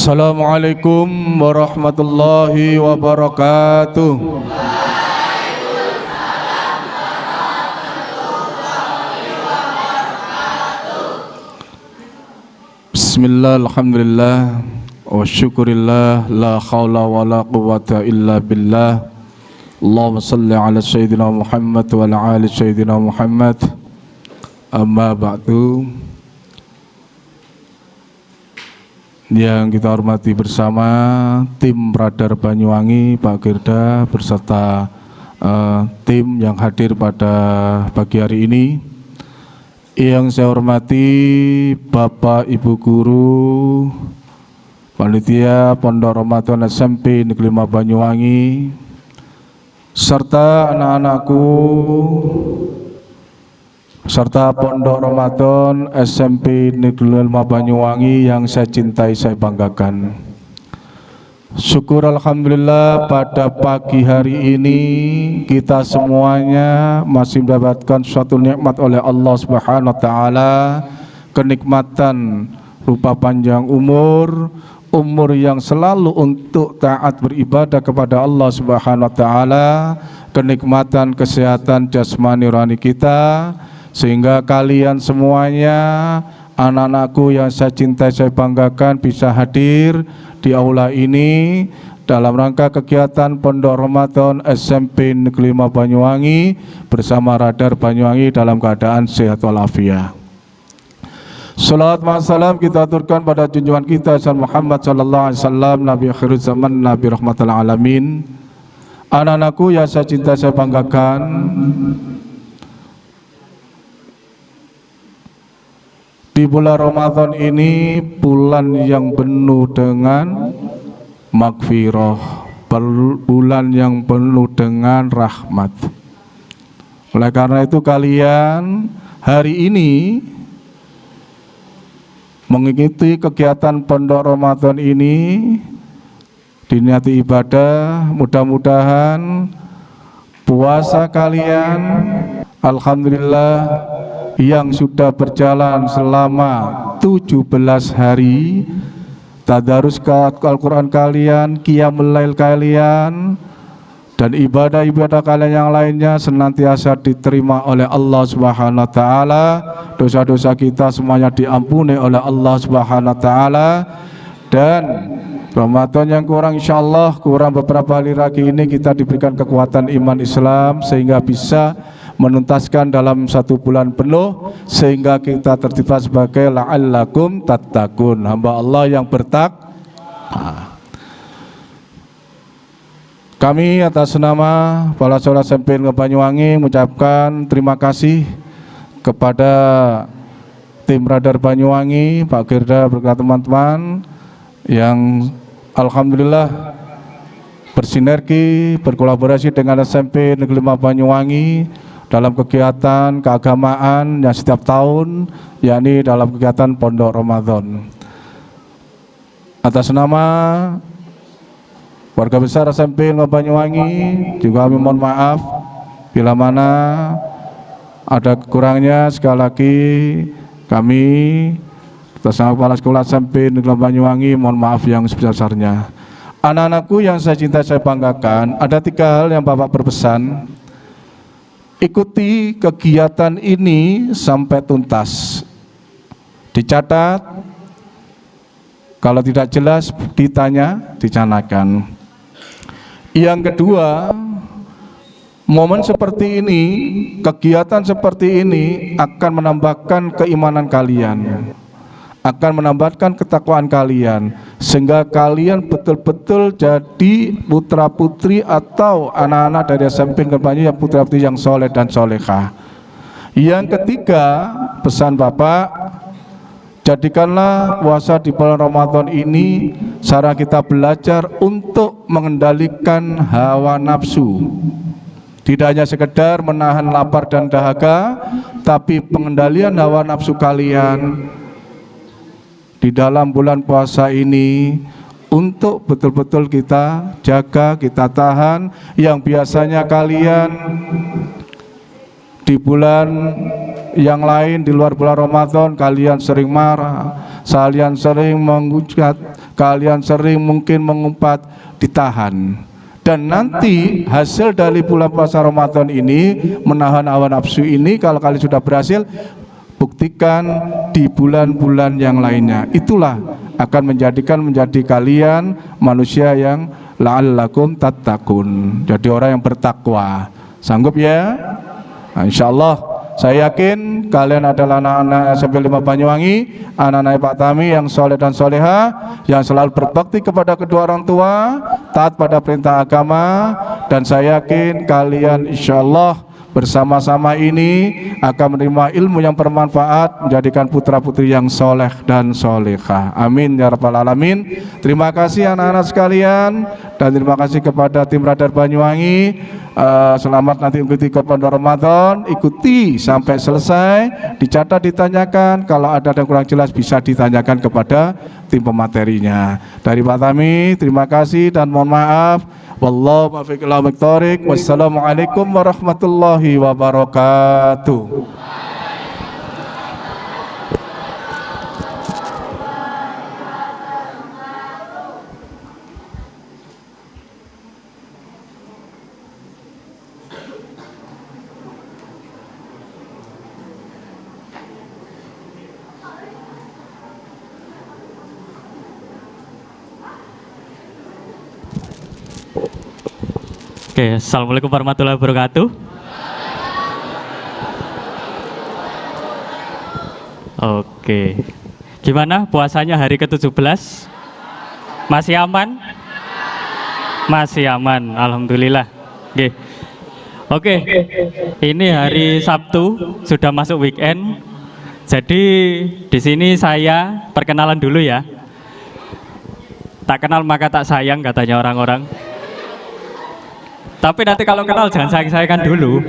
Assalamualaikum warahmatullahi wabarakatuh. Bismillah, alhamdulillah, wa syukurillah, la khawla wa la quwwata illa billah. Allahumma salli ala sayyidina Muhammad wa ala ali sayyidina Muhammad. Amma ba'du. Yang kita hormati bersama tim Radar Banyuwangi, Pak Girda beserta tim yang hadir pada pagi hari ini. Yang saya hormati Bapak Ibu Guru, Panitia Pondok Ramadan SMP Negeri 5 Banyuwangi, serta anak-anakku, serta Pondok Ramadan SMP Negeri 5 Banyuwangi yang saya cintai, saya banggakan. Syukur alhamdulillah pada pagi hari ini kita semuanya masih mendapatkan suatu nikmat oleh Allah Subhanahu wa taala, kenikmatan rupa panjang umur yang selalu untuk taat beribadah kepada Allah Subhanahu wa taala, kenikmatan kesehatan jasmani rohani kita, sehingga kalian semuanya, anak-anakku yang saya cintai, saya banggakan, bisa hadir di aula ini dalam rangka kegiatan Pondok Ramadan SMP Negeri 5 Banyuwangi bersama Radar Banyuwangi dalam keadaan sehat walafiat. Salawat wa salam kita aturkan pada junjungan kita Muhammad sallallahu alaihi wasallam, Nabi akhir zaman, Nabi rahmatul alamin. Anak-anakku yang saya cintai, saya banggakan, di bulan Ramadan ini bulan yang penuh dengan maghfirah, bulan yang penuh dengan rahmat. Oleh karena itu kalian hari ini mengikuti kegiatan Pondok Ramadan ini diniati ibadah, mudah-mudahan puasa kalian alhamdulillah yang sudah berjalan selama 17 hari, tadarus Al-Quran kalian, qiyamul lail kalian, dan ibadah-ibadah kalian yang lainnya senantiasa diterima oleh Allah Subhanahu wa taala. Dosa-dosa kita semuanya diampuni oleh Allah Subhanahu wa taala, dan Ramadan yang kurang insyaallah kurang beberapa hari lagi ini kita diberikan kekuatan iman Islam sehingga bisa menuntaskan dalam 1 bulan penuh, sehingga kita tertiba sebagai la'allakum tattaqun, hamba Allah yang bertakwa. Kami atas nama Kepala Sekolah SMP Negeri Banyuwangi mengucapkan terima kasih kepada tim Radar Banyuwangi, Pak Girda berkat teman-teman yang alhamdulillah bersinergi, berkolaborasi dengan SMP Negeri 5 Banyuwangi dalam kegiatan keagamaan yang setiap tahun, yakni dalam kegiatan Pondok Ramadan. Atas nama warga besar SMP Negeri Banyuwangi juga kami mohon maaf bila mana ada kekurangnya. Sekali lagi kami atas nama Kepala Sekolah SMP Negeri Banyuwangi mohon maaf yang sebesar-besarnya. Anak-anakku yang saya cintai, saya banggakan, ada 3 hal yang Bapak berpesan. Ikuti kegiatan ini sampai tuntas. Dicatat, kalau tidak jelas ditanya, dicanakan. Yang kedua, momen seperti ini, kegiatan seperti ini akan menambahkan keimanan kalian, akan menambahkan ketakwaan kalian, sehingga kalian betul-betul jadi putra putri atau anak-anak dari SMP Negeri Banyuwangi yang putra putri yang soleh dan solehah. Yang ketiga, pesan Bapak, jadikanlah puasa di bulan Ramadan ini cara kita belajar untuk mengendalikan hawa nafsu. Tidak hanya sekedar menahan lapar dan dahaga, tapi pengendalian hawa nafsu kalian di dalam bulan puasa ini untuk betul-betul kita jaga, kita tahan. Yang biasanya kalian di bulan yang lain, di luar bulan Ramadan, kalian sering marah, kalian sering menghujat, kalian sering mungkin mengumpat, ditahan. Dan nanti hasil dari bulan puasa Ramadan ini, menahan hawa nafsu ini, kalau kalian sudah berhasil, buktikan di bulan-bulan yang lainnya. Itulah akan menjadi kalian manusia yang la'allakum tattaqun, jadi orang yang bertakwa. Sanggup ya? Nah, insyaallah saya yakin kalian adalah anak-anak SMP 5 Banyuwangi, anak-anak Pak Tami yang soleh dan soleha, yang selalu berbakti kepada kedua orang tua, taat pada perintah agama, dan saya yakin kalian insyaallah bersama-sama ini akan menerima ilmu yang bermanfaat, menjadikan putra-putri yang soleh dan solehah. Amin ya rabbal alamin. Terima kasih anak-anak sekalian, dan terima kasih kepada tim Radar Banyuwangi. Selamat nanti mengikuti Pondok Ramadan, ikuti sampai selesai, dicatat, ditanyakan, kalau ada yang kurang jelas bisa ditanyakan kepada tim pematerinya. Dari Pak Tami, terima kasih dan mohon maaf. Wallahu muwaffiq ila aqwamit. Wassalamualaikum warahmatullahi wabarakatuh. Oke, assalamualaikum warahmatullahi wabarakatuh. Oke, gimana puasanya hari ke-17? Masih aman? Masih aman, alhamdulillah. Oke, ini hari Sabtu, sudah masuk weekend. Jadi di sini saya perkenalan dulu ya. Tak kenal maka tak sayang katanya orang-orang. Tapi nanti kalau kenal jangan sayang-sayangkan dulu.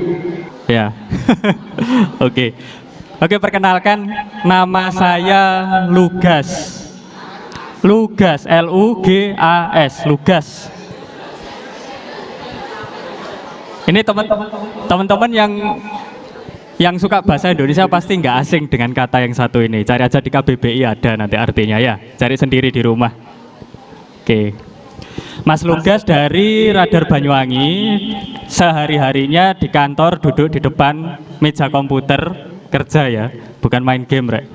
Ya. Oke, perkenalkan, nama saya Lugas. Lugas, L-U-G-A-S, Lugas. Ini teman-teman yang suka bahasa Indonesia pasti nggak asing dengan kata yang satu ini. Cari aja di KBBI ada nanti artinya ya. Cari sendiri di rumah. Oke. Mas Lugas dari Radar Banyuwangi, sehari-harinya di kantor duduk di depan meja komputer kerja ya, bukan main game, Rek.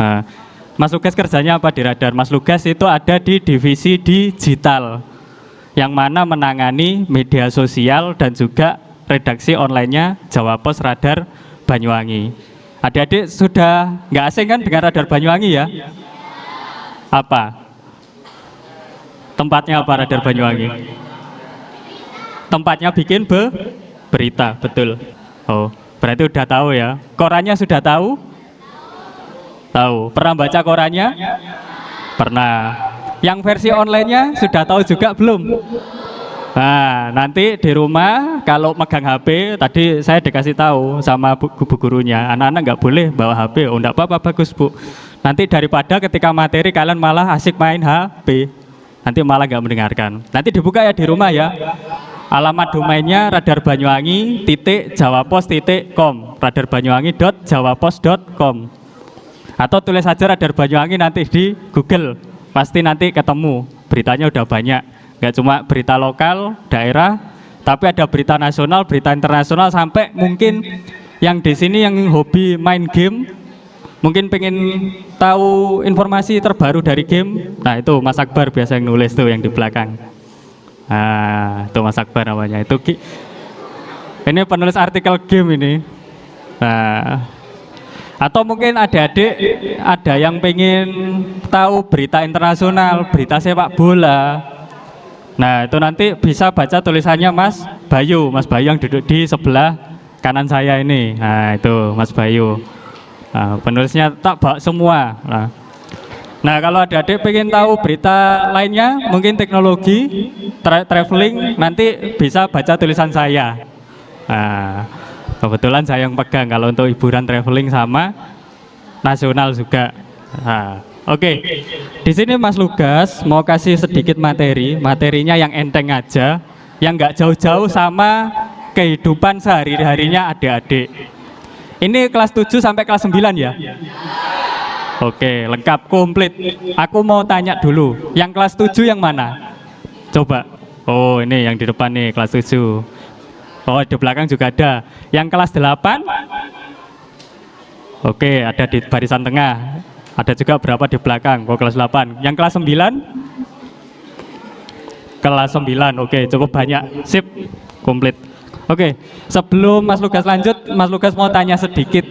Nah, Mas Lugas kerjanya apa di Radar? Mas Lugas itu ada di divisi digital, yang mana menangani media sosial dan juga redaksi online-nya Jawa Pos Radar Banyuwangi. Adik-adik sudah nggak asing kan dengan Radar Banyuwangi ya? Apa? Tempatnya apa Radar Banyuwangi? Tempatnya bikin berita, betul. Oh, berarti udah tahu ya. Korannya sudah tahu? Tahu. Pernah baca korannya? Pernah. Yang versi online-nya sudah tahu juga belum? Nah, nanti di rumah kalau megang HP, tadi saya dikasih tahu sama bu gurunya, anak-anak nggak boleh bawa HP. Oh, enggak apa-apa, bagus Bu. Nanti daripada ketika materi kalian malah asik main HP, nanti malah nggak mendengarkan. Nanti dibuka ya di rumah ya. Alamat domainnya radarbanyuwangi.jawapos.com, radarbanyuwangi.jawapos.com, atau tulis saja Radar Banyuwangi nanti di Google, pasti nanti ketemu. Beritanya udah banyak, nggak cuma berita lokal daerah, tapi ada berita nasional, berita internasional, sampai mungkin yang di sini yang hobi main game, mungkin pengen tahu informasi terbaru dari game. Nah itu Mas Akbar biasa yang nulis tuh yang di belakang. Nah itu Mas Akbar namanya. Itu ini penulis artikel game ini. Nah, atau mungkin adik-adik ada yang pengen tahu berita internasional, berita sepak bola. Nah itu nanti bisa baca tulisannya Mas Bayu yang duduk di sebelah kanan saya ini. Nah itu Mas Bayu. Nah, penulisnya tak bawa semua. Nah kalau adik-adik pengen tahu berita lainnya, mungkin teknologi, traveling, nanti bisa baca tulisan saya. Nah, kebetulan saya yang pegang kalau untuk hiburan, traveling sama nasional juga. Nah, oke. Di sini Mas Lugas mau kasih sedikit materinya yang enteng aja, yang nggak jauh-jauh sama kehidupan sehari-harinya adik-adik. Ini kelas 7 sampai kelas 9 ya? Oke, lengkap, komplit. Aku mau tanya dulu, yang kelas 7 yang mana? Coba. Oh, ini yang di depan nih, kelas 7. Oh, di belakang juga ada. Yang kelas 8? Oke, ada di barisan tengah. Ada juga berapa di belakang? Oh, kelas 8. Yang kelas 9? Kelas 9, oke, cukup banyak. Sip, komplit. Oke, sebelum Mas Lugas lanjut, Mas Lugas mau tanya sedikit.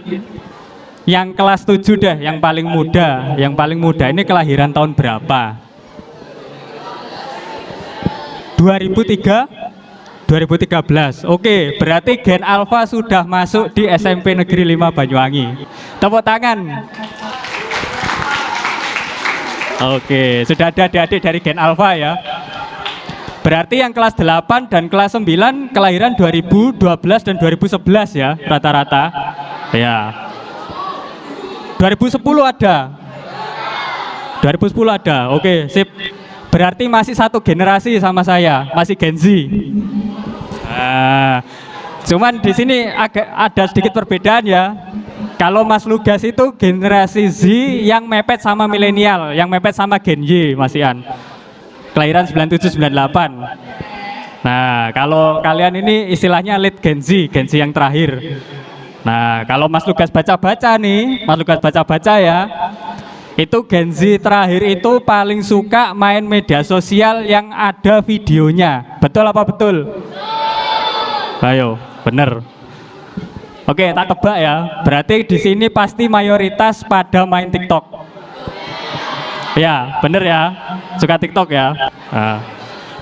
Yang kelas 7 deh, yang paling muda. Yang paling muda ini kelahiran tahun berapa? 2003? 2013. Oke, berarti Gen Alpha sudah masuk di SMP Negeri 5 Banyuwangi. Tepuk tangan. Oke, sudah ada adik-adik dari Gen Alpha ya. Berarti yang kelas 8 dan kelas 9 kelahiran 2012 dan 2011 ya, rata-rata. Ya. 2010 ada. 2010 ada. Oke, sip. Berarti masih satu generasi sama saya, masih Gen Z. Cuman di sini agak ada sedikit perbedaan ya. Kalau Mas Lugas itu generasi Z yang mepet sama milenial, yang mepet sama Gen Y, Mas Ian. Kelahiran 97 98. Nah, kalau kalian ini istilahnya late Gen Z yang terakhir. Nah, kalau Mas Lugas baca-baca nih, Mas Lugas baca-baca ya, itu Gen Z terakhir itu paling suka main media sosial yang ada videonya. Betul apa betul? Ayo, bener. Oke, tak tebak ya. Berarti di sini pasti mayoritas pada main TikTok. Ya, bener ya. Suka TikTok ya. Nah.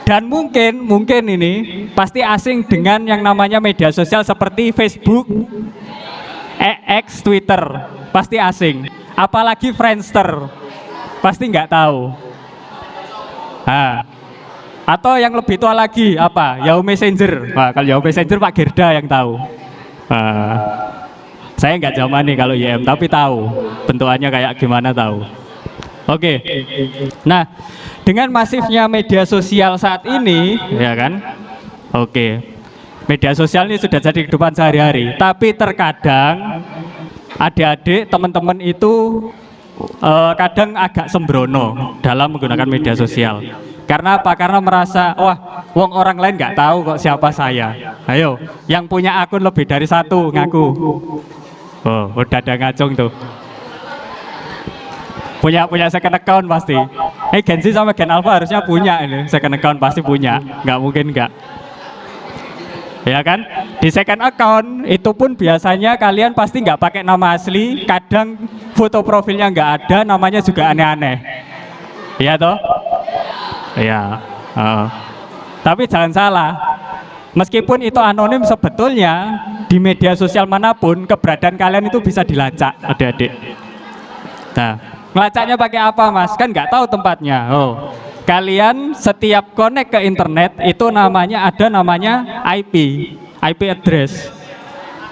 Dan mungkin ini pasti asing dengan yang namanya media sosial seperti Facebook, X, Twitter, pasti asing. Apalagi Friendster, pasti nggak tahu. Nah, atau yang lebih tua lagi apa? Yahoo Messenger. Nah, kalau Yahoo Messenger Pak Gerda yang tahu. Saya nggak zaman nih kalau YM, tapi tahu bentukannya kayak gimana tahu. Oke. Nah, dengan masifnya media sosial saat ini, ya kan? Oke. Media sosial ini sudah jadi kehidupan sehari-hari. Tapi terkadang adik-adik, teman-teman itu kadang agak sembrono dalam menggunakan media sosial. Karena apa? Karena merasa, wah, wong orang lain nggak tahu kok siapa saya. Ayo, yang punya akun lebih dari satu ngaku. Oh, udah ada ngacung tuh. Punya second account pasti. Gen Z sama Gen Alpha harusnya punya ini second account, pasti punya. Nggak mungkin nggak. Ya kan? Di second account itu pun biasanya kalian pasti nggak pakai nama asli. Kadang foto profilnya nggak ada, namanya juga aneh-aneh. Iya toh? Iya. Tapi jangan salah. Meskipun itu anonim, sebetulnya di media sosial manapun keberadaan kalian itu bisa dilacak, adik-adik. Nah, ngelacaknya pakai apa, Mas? Kan nggak tahu tempatnya. Oh, kalian setiap connect ke internet itu ada namanya IP address.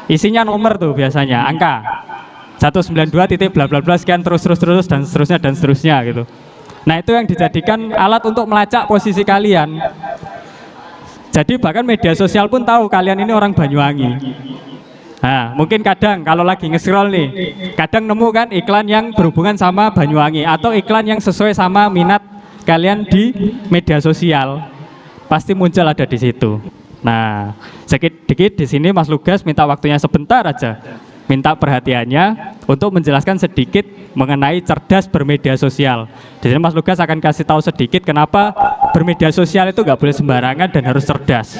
Isinya nomor tuh biasanya, angka 192 titik bla bla bla sekian terus dan seterusnya gitu. Nah, itu yang dijadikan alat untuk melacak posisi kalian. Jadi bahkan media sosial pun tahu kalian ini orang Banyuwangi. Nah, mungkin kadang kalau lagi nge-scroll nih, kadang nemu kan iklan yang berhubungan sama Banyuwangi atau iklan yang sesuai sama minat kalian di media sosial. Pasti muncul ada di situ. Nah, sedikit di sini Mas Lugas minta waktunya sebentar aja. Minta perhatiannya untuk menjelaskan sedikit mengenai cerdas bermedia sosial. Di sini Mas Lugas akan kasih tahu sedikit kenapa bermedia sosial itu nggak boleh sembarangan dan harus cerdas.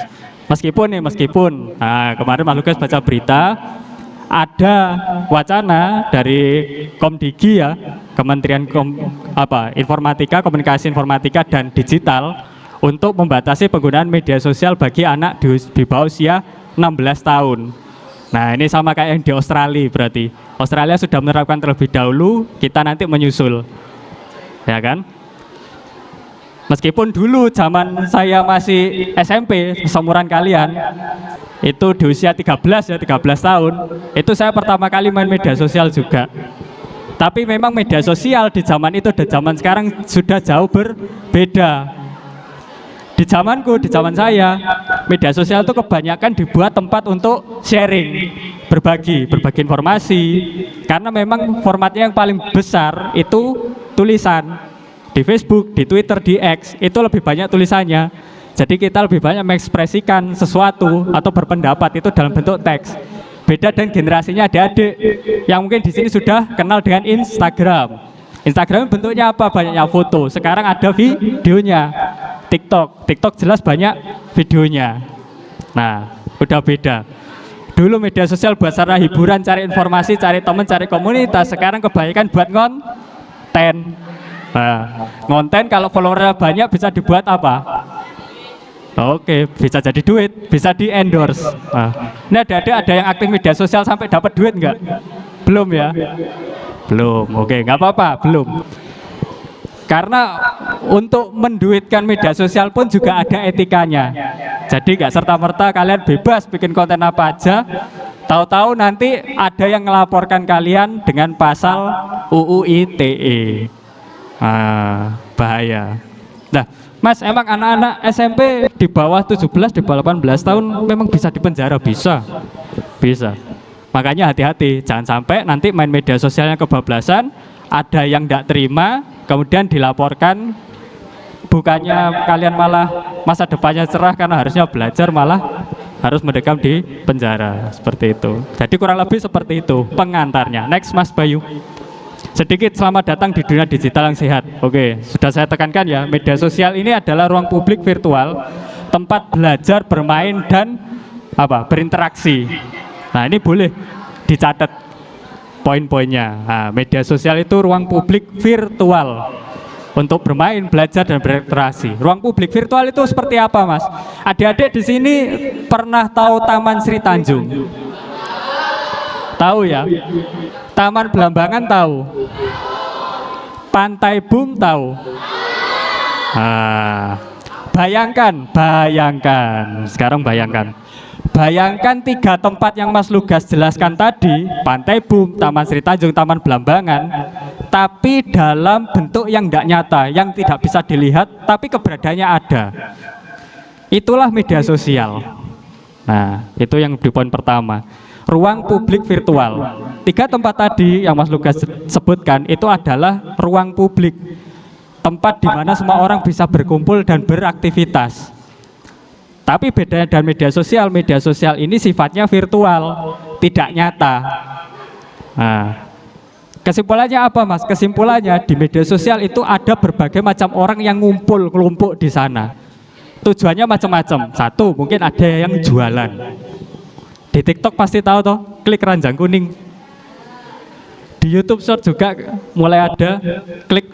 Meskipun, nah, kemarin Mas Lugas baca berita ada wacana dari Komdigi ya, Kementerian Informatika, Komunikasi Informatika dan Digital untuk membatasi penggunaan media sosial bagi anak di bawah usia 16 tahun. Nah, ini sama kayak yang di Australia berarti. Australia sudah menerapkan terlebih dahulu, kita nanti menyusul. Ya kan? Meskipun dulu zaman saya masih SMP, seumuran kalian, itu di usia 13 tahun, itu saya pertama kali main media sosial juga. Tapi memang media sosial di zaman itu dan zaman sekarang sudah jauh berbeda. Di zamanku, di zaman saya, media sosial itu kebanyakan dibuat tempat untuk sharing, berbagi informasi. Karena memang formatnya yang paling besar itu tulisan. Di Facebook, di Twitter, di X, itu lebih banyak tulisannya. Jadi kita lebih banyak mengekspresikan sesuatu atau berpendapat itu dalam bentuk teks. Beda dengan generasinya adik-adik yang mungkin di sini sudah kenal dengan Instagram. Instagram bentuknya apa? Banyaknya foto. Sekarang ada videonya. TikTok jelas banyak videonya. Nah, udah beda. Dulu media sosial buat sarana hiburan, cari informasi, cari teman, cari komunitas. Sekarang kebanyakan buat konten. Nah, konten kalau followernya banyak bisa dibuat apa? Oke, bisa jadi duit, bisa di endorse. Nah, ini ada yang aktif media sosial sampai dapat duit nggak? Belum ya? Belum. Oke, nggak apa-apa, belum. Karena untuk menduitkan media sosial pun juga ada etikanya. Jadi nggak serta-merta kalian bebas bikin konten apa aja. Tahu-tahu nanti ada yang melaporkan kalian dengan pasal UU ITE. Bahaya. Nah, Mas, emang anak-anak SMP di bawah 17, di bawah 18 tahun memang bisa dipenjara? Bisa. Bisa. Makanya hati-hati, jangan sampai nanti main media sosialnya kebablasan, ada yang tidak terima, kemudian dilaporkan, bukannya kalian malah masa depannya cerah karena harusnya belajar, malah harus mendekam di penjara. Seperti itu. Jadi kurang lebih seperti itu pengantarnya. Next, Mas Bayu. Sedikit selamat datang di dunia digital yang sehat. Oke, sudah saya tekankan ya, media sosial ini adalah ruang publik virtual, tempat belajar, bermain, dan berinteraksi. Nah, ini boleh dicatat poin-poinnya. Nah, media sosial itu ruang publik virtual untuk bermain, belajar, dan berinteraksi. Ruang publik virtual itu seperti apa, Mas? Adik-adik di sini pernah tahu Taman Sri Tanjung? Tahu ya? Taman Belambangan tahu? Pantai Bum tahu? Bayangkan. Sekarang bayangkan 3 tempat yang Mas Lugas jelaskan tadi, Pantai Bum, Taman Sri Tanjung, Taman Belambangan, tapi dalam bentuk yang tidak nyata, yang tidak bisa dilihat, tapi keberadaannya ada. Itulah media sosial. Nah, itu yang di poin pertama. Ruang publik virtual. 3 tempat tadi yang Mas Lugas sebutkan itu adalah ruang publik, tempat di mana semua orang bisa berkumpul dan beraktivitas. Tapi bedanya dengan media sosial ini sifatnya virtual, tidak nyata. Nah, kesimpulannya apa, Mas? Kesimpulannya di media sosial itu ada berbagai macam orang yang ngumpul kelompok di sana. Tujuannya macam-macam. Satu, mungkin ada yang jualan. Di TikTok pasti tahu toh, klik keranjang kuning. Di YouTube Short juga mulai ada, klik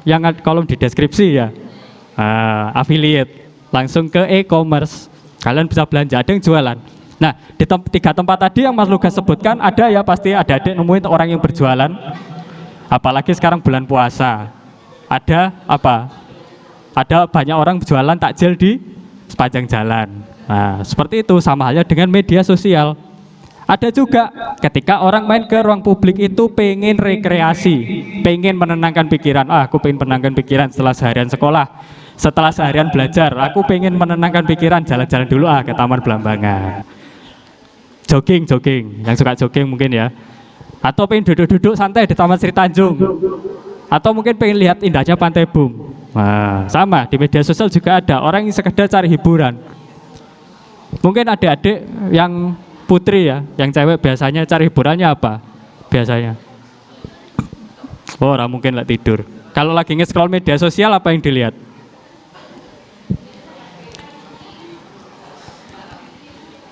yang kolom di deskripsi ya, affiliate, langsung ke e-commerce, kalian bisa belanja, ada yang jualan. Nah, di 3 tempat tadi yang Mas Lugas sebutkan, ada ya pasti ada adik nemuin orang yang berjualan, apalagi sekarang bulan puasa, ada banyak orang jualan takjil di sepanjang jalan. Nah, seperti itu, sama halnya dengan media sosial. Ada juga ketika orang main ke ruang publik itu pengen rekreasi, pengen menenangkan pikiran. Aku pengen menenangkan pikiran setelah seharian sekolah, setelah seharian belajar. Aku pengen menenangkan pikiran, jalan-jalan dulu ke Taman Belambangan. Jogging, yang suka jogging mungkin ya. Atau pengen duduk-duduk santai di Taman Sri Tanjung. Atau mungkin pengen lihat indahnya Pantai Bum. Nah, sama di media sosial juga ada orang yang sekedar cari hiburan. Mungkin adik-adik yang putri ya, yang cewek biasanya cari hiburannya apa? Biasanya orang mungkin lah tidur. Kalau lagi nge-scroll media sosial apa yang dilihat?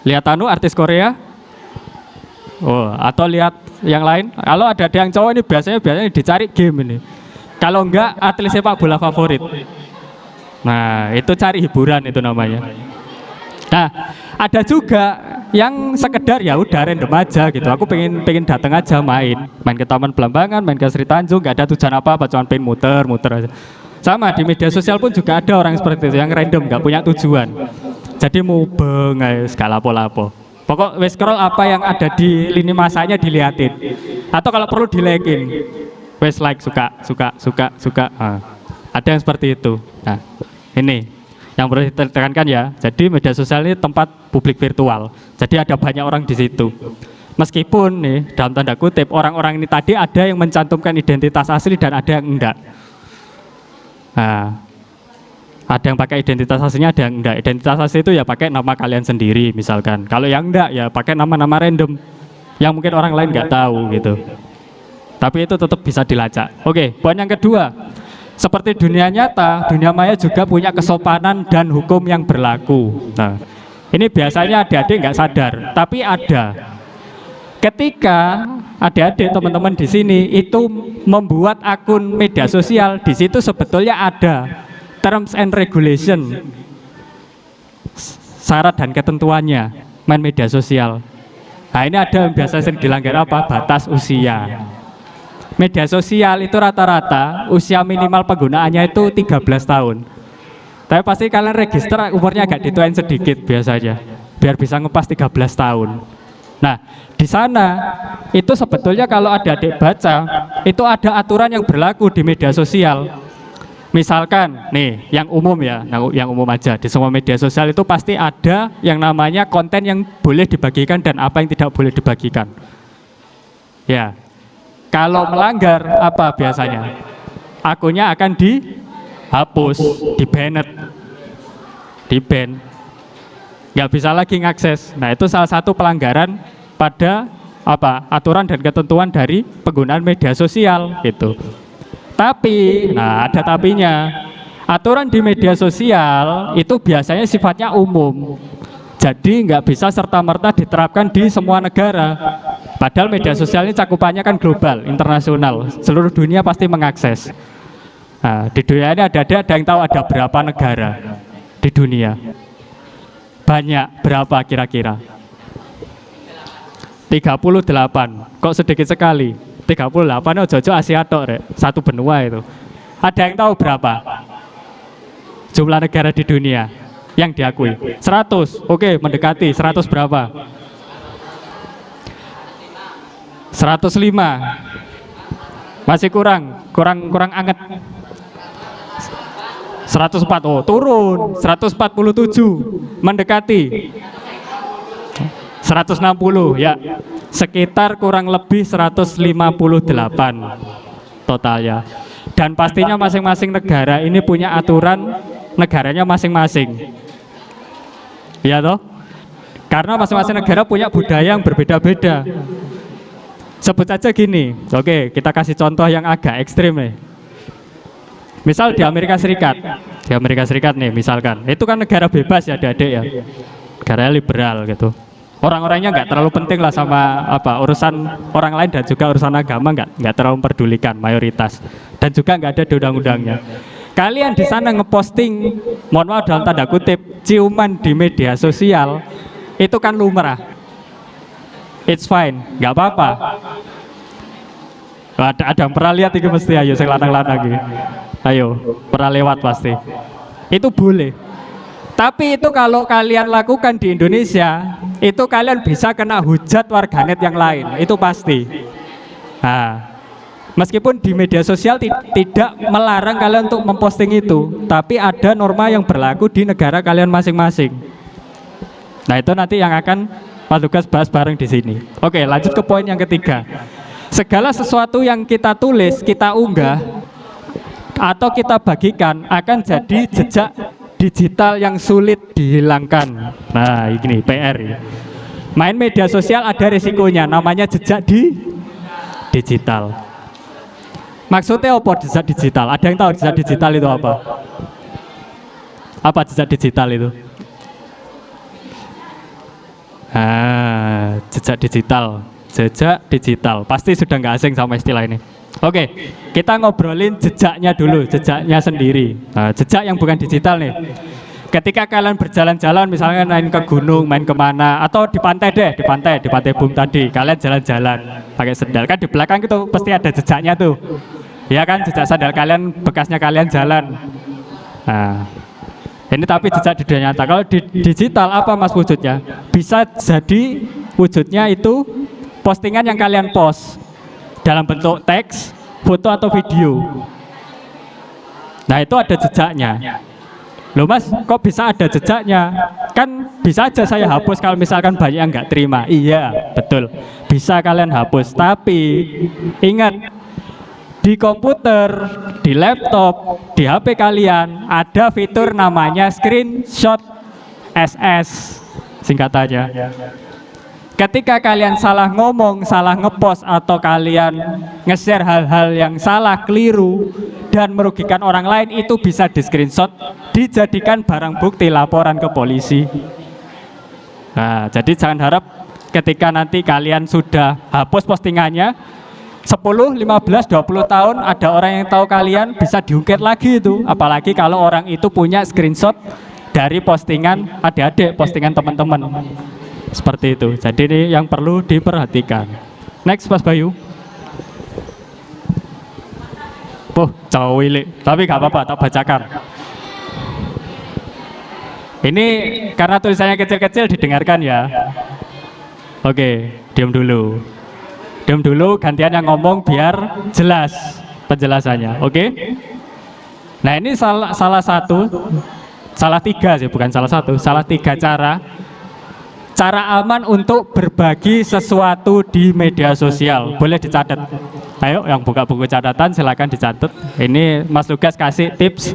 Lihat artis Korea? Atau lihat yang lain? Kalau ada yang cowok ini biasanya dicari game ini. Kalau enggak atlet sepak bola favorit. Nah, itu cari hiburan itu namanya. Nah, ada juga yang sekedar ya udah random aja gitu. Aku pengen datang aja main ke Taman Belambangan, main ke Sri Tanjung, nggak ada tujuan apa-apa, cuma pengen muter aja. Sama di media sosial pun juga ada orang seperti itu yang random, nggak punya tujuan. Jadi mubeng aja segala lapo. Pokok wes scroll apa yang ada di lini masanya diliatin. Atau kalau perlu di-like-in. Wes like suka. Nah, ada yang seperti itu. Nah, ini Yang perlu ditekankan ya, jadi media sosial ini tempat publik virtual. Jadi ada banyak orang di situ. Meskipun nih dalam tanda kutip orang-orang ini tadi ada yang mencantumkan identitas asli dan ada yang enggak. Nah, ada yang pakai identitas aslinya, ada yang enggak. Identitas asli itu ya pakai nama kalian sendiri misalkan. Kalau yang enggak ya pakai nama-nama random yang mungkin orang lain nggak tahu gitu. Tapi itu tetap bisa dilacak. Oke, poin yang kedua. Seperti dunia nyata, dunia maya juga punya kesopanan dan hukum yang berlaku. Nah, ini biasanya adik-adik nggak sadar, tapi ada. Ketika adik-adik teman-teman di sini itu membuat akun media sosial, di situ sebetulnya ada terms and regulation, syarat dan ketentuannya main media sosial. Nah, ini ada yang biasa sering dilanggar apa? Batas usia. Media sosial itu rata-rata usia minimal penggunaannya itu 13 tahun. Tapi pasti kalian register umurnya agak dituain sedikit biasanya, biar bisa ngepas 13 tahun. Nah, di sana itu sebetulnya kalau adik-adik baca, itu ada aturan yang berlaku di media sosial. Misalkan, nih, yang umum ya, yang umum aja, di semua media sosial itu pasti ada yang namanya konten yang boleh dibagikan dan apa yang tidak boleh dibagikan. Ya. Kalau melanggar apa biasanya? Akunnya akan dihapus, di-banned, di-ban, nggak bisa lagi ngakses. Nah, itu salah satu pelanggaran pada apa? Aturan dan ketentuan dari penggunaan media sosial gitu. Tapi, nah ada tapinya. Aturan di media sosial itu biasanya sifatnya umum. Jadi nggak bisa serta-merta diterapkan di semua negara. Padahal media sosial ini cakupannya kan global, internasional. Seluruh dunia pasti mengakses. Nah, di dunia ini ada yang tahu ada berapa negara di dunia? Banyak, berapa kira-kira? 38. Kok sedikit sekali? 38 ojo-ojo Asia tok, Rek. Satu benua itu. Ada yang tahu berapa jumlah negara di dunia yang diakui? 100. Oke, mendekati. 100 berapa? 105. Masih kurang anget. 104. Oh, turun. 147. Mendekati. 160 ya. Sekitar kurang lebih 158 totalnya. Dan pastinya masing-masing negara ini punya aturan negaranya masing-masing. Ya toh? Karena masing-masing negara punya budaya yang berbeda-beda. Sebut aja gini, oke, kita kasih contoh yang agak ekstrim nih. Misal di Amerika Serikat nih misalkan, itu kan negara bebas ya adik-adik ya, negara liberal gitu. Orang-orangnya nggak terlalu penting lah sama apa urusan orang lain dan juga urusan agama nggak terlalu memperdulikan mayoritas, dan juga nggak ada di undang-undangnya. Kalian di sana ngeposting, mohon maaf dalam tanda kutip, ciuman di media sosial, itu kan lumrah. It's fine, nggak apa-apa. Ada yang pernah lihat itu mesti, ayo saya lanang-lanang gitu. Ayo, pernah lewat pasti. Itu boleh. Tapi itu kalau kalian lakukan di Indonesia, itu kalian bisa kena hujat warganet yang lain, itu pasti. Nah, meskipun di media sosial tidak melarang kalian untuk memposting itu, tapi ada norma yang berlaku di negara kalian masing-masing. Nah, itu nanti yang akan Pak Tugas bahas bareng di sini. Oke, lanjut ke poin yang ketiga. Segala sesuatu yang kita tulis, kita unggah, atau kita bagikan akan jadi jejak digital yang sulit dihilangkan. Nah, ini PR ya. Main media sosial ada risikonya, namanya jejak digital. Maksudnya apa jejak digital? Ada yang tahu jejak digital itu apa? Apa jejak digital itu? Jejak digital. Pasti sudah nggak asing sama istilah ini. Oke, kita ngobrolin jejaknya dulu, jejaknya sendiri. Nah, jejak yang bukan digital nih. Ketika kalian berjalan-jalan, misalnya main ke gunung, main kemana, atau di pantai deh, di pantai Bum tadi, kalian jalan-jalan pakai sendal, kan di belakang itu pasti ada jejaknya tuh. Ya kan, jejak sandal kalian, bekasnya kalian jalan. Nah, ini tapi jejak di dunia nyata. Kalau di digital apa mas wujudnya? Bisa jadi wujudnya itu postingan yang kalian post dalam bentuk teks, foto atau video. Nah, itu ada jejaknya. Loh Mas, kok bisa ada jejaknya? Kan bisa aja saya hapus kalau misalkan banyak yang nggak terima. Iya, betul. Bisa kalian hapus. Tapi ingat, di komputer, di laptop, di HP kalian ada fitur namanya screenshot SS, singkatannya. Ketika kalian salah ngomong, salah ngepost, atau kalian nge-share hal-hal yang salah, keliru, dan merugikan orang lain, itu bisa di screenshot, dijadikan barang bukti laporan ke polisi. Nah, jadi jangan harap ketika nanti kalian sudah hapus postingannya, 10, 15, 20 tahun ada orang yang tahu kalian, bisa diungkit lagi itu. Apalagi kalau orang itu punya screenshot dari postingan adik-adik, postingan teman-teman. Seperti itu. Jadi ini yang perlu diperhatikan. Next, Mas Bayu. Jauh ini, tapi gak apa-apa, tak bacakan. Ini karena tulisannya kecil-kecil, didengarkan ya. Oke, diam dulu. Diam dulu, gantian yang ngomong biar jelas penjelasannya. Oke? Nah, ini salah tiga sih, bukan salah satu, salah tiga cara aman untuk berbagi sesuatu di media sosial. Boleh dicatat. Ayo yang buka buku catatan silakan dicatat. Ini Mas Lugas kasih tips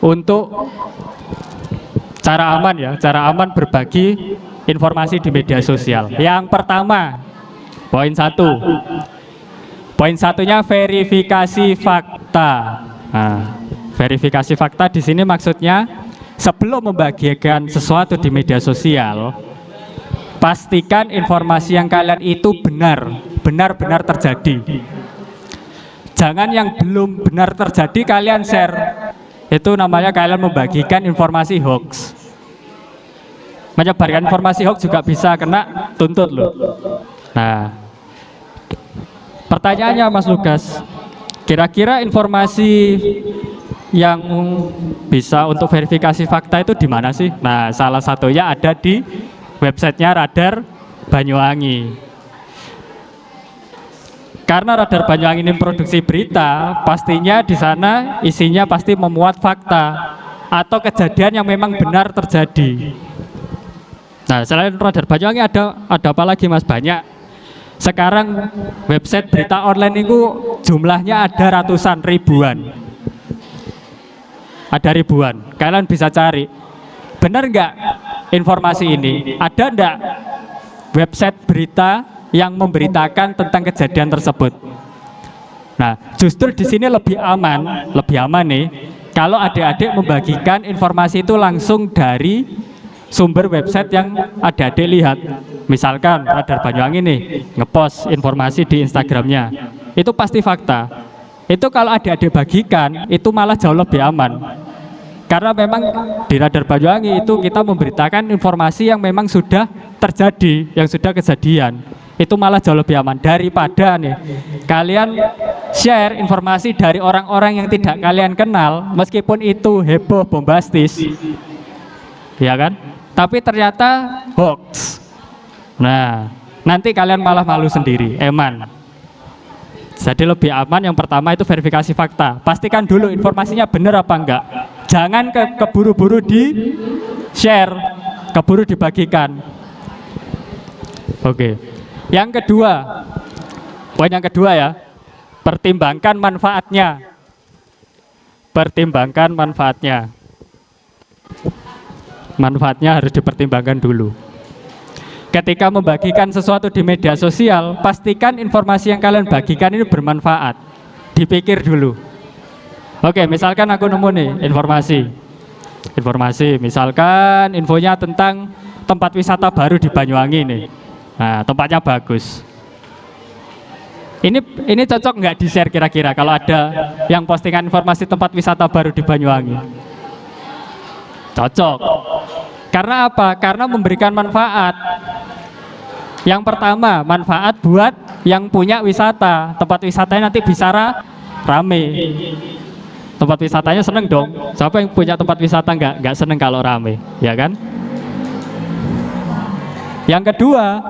untuk cara aman ya, cara aman berbagi informasi di media sosial. Yang pertama, poin 1. Poin satunya verifikasi fakta. Nah, verifikasi fakta di sini maksudnya sebelum membagikan sesuatu di media sosial, pastikan informasi yang kalian itu benar-benar terjadi. Jangan yang belum benar terjadi kalian share. Itu namanya kalian membagikan informasi hoax. Menyebarkan informasi hoax juga bisa kena tuntut loh. Nah, pertanyaannya Mas Lukas, kira-kira informasi yang bisa untuk verifikasi fakta itu di mana sih? Nah, salah satunya ada di websitenya Radar Banyuwangi. Karena Radar Banyuwangi ini produksi berita, pastinya di sana isinya pasti memuat fakta atau kejadian yang memang benar terjadi. Nah, selain Radar Banyuwangi ada apa lagi Mas? Banyak. Sekarang website berita online itu jumlahnya ada ratusan, ribuan. Ada ribuan. Kalian bisa cari. Benar nggak informasi ini? Ada enggak website berita yang memberitakan tentang kejadian tersebut? Nah, justru di sini lebih aman nih kalau adik-adik membagikan informasi itu langsung dari sumber website yang adik-adik lihat. Misalkan Radar Banyuwangi nih ngepost informasi di Instagramnya, itu pasti fakta. Itu kalau adik-adik bagikan itu malah jauh lebih aman. Karena memang di Radar Banyuwangi itu kita memberitakan informasi yang memang sudah terjadi, yang sudah kejadian. Itu malah jauh lebih aman daripada nih kalian share informasi dari orang-orang yang tidak kalian kenal, meskipun itu heboh, bombastis, ya kan? Tapi ternyata hoax. Nah, nanti kalian malah malu sendiri, eman. Jadi lebih aman yang pertama itu verifikasi fakta. Pastikan dulu informasinya benar apa enggak. Jangan keburu-buru di share, keburu dibagikan. Oke. Yang kedua, poin yang kedua ya, pertimbangkan manfaatnya. Pertimbangkan manfaatnya. Manfaatnya harus dipertimbangkan dulu. Ketika membagikan sesuatu di media sosial, pastikan informasi yang kalian bagikan ini bermanfaat. Dipikir dulu. Oke, misalkan aku nemu nih informasi, misalkan infonya tentang tempat wisata baru di Banyuwangi nih. Nah, tempatnya bagus. Ini cocok nggak di-share kira-kira kalau ada yang postingan informasi tempat wisata baru di Banyuwangi? Cocok. Karena apa? Karena memberikan manfaat. Yang pertama, manfaat buat yang punya wisata. Tempat wisatanya nanti bisa rame. Tempat wisatanya seneng dong. Siapa yang punya tempat wisata nggak seneng kalau rame, ya kan? Yang kedua,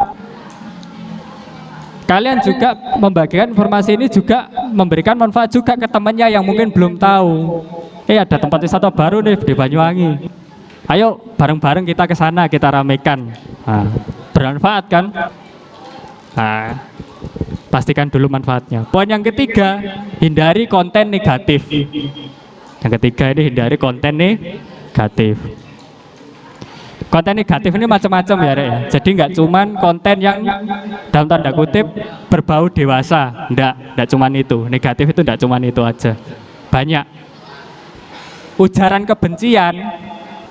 kalian juga membagikan informasi ini juga memberikan manfaat juga ke temannya yang mungkin belum tahu. ada tempat wisata baru nih di Banyuwangi. Ayo bareng-bareng kita ke sana, kita ramekan. Nah, bermanfaat kan? Nah, pastikan dulu manfaatnya. Poin yang ketiga, hindari konten negatif. Yang ketiga ini hindari konten negatif. Konten negatif ini macam-macam ya, Rek, ya. Jadi nggak cuman konten yang dalam tanda kutip berbau dewasa, nggak cuman itu. Negatif itu nggak cuman itu aja. Banyak. Ujaran kebencian,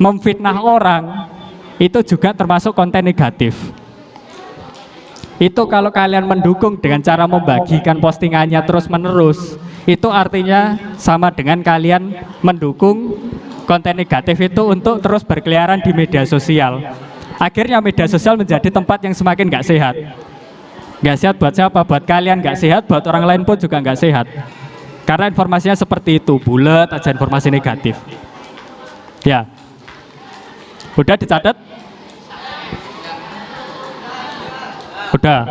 memfitnah orang, itu juga termasuk konten negatif. Itu kalau kalian mendukung dengan cara membagikan postingannya terus-menerus, itu artinya sama dengan kalian mendukung konten negatif itu untuk terus berkeliaran di media sosial. Akhirnya media sosial menjadi tempat yang semakin nggak sehat. Nggak sehat buat siapa? Buat kalian nggak sehat, buat orang lain pun juga nggak sehat. Karena informasinya seperti itu, bulat aja informasi negatif. Ya, udah dicatat? Udah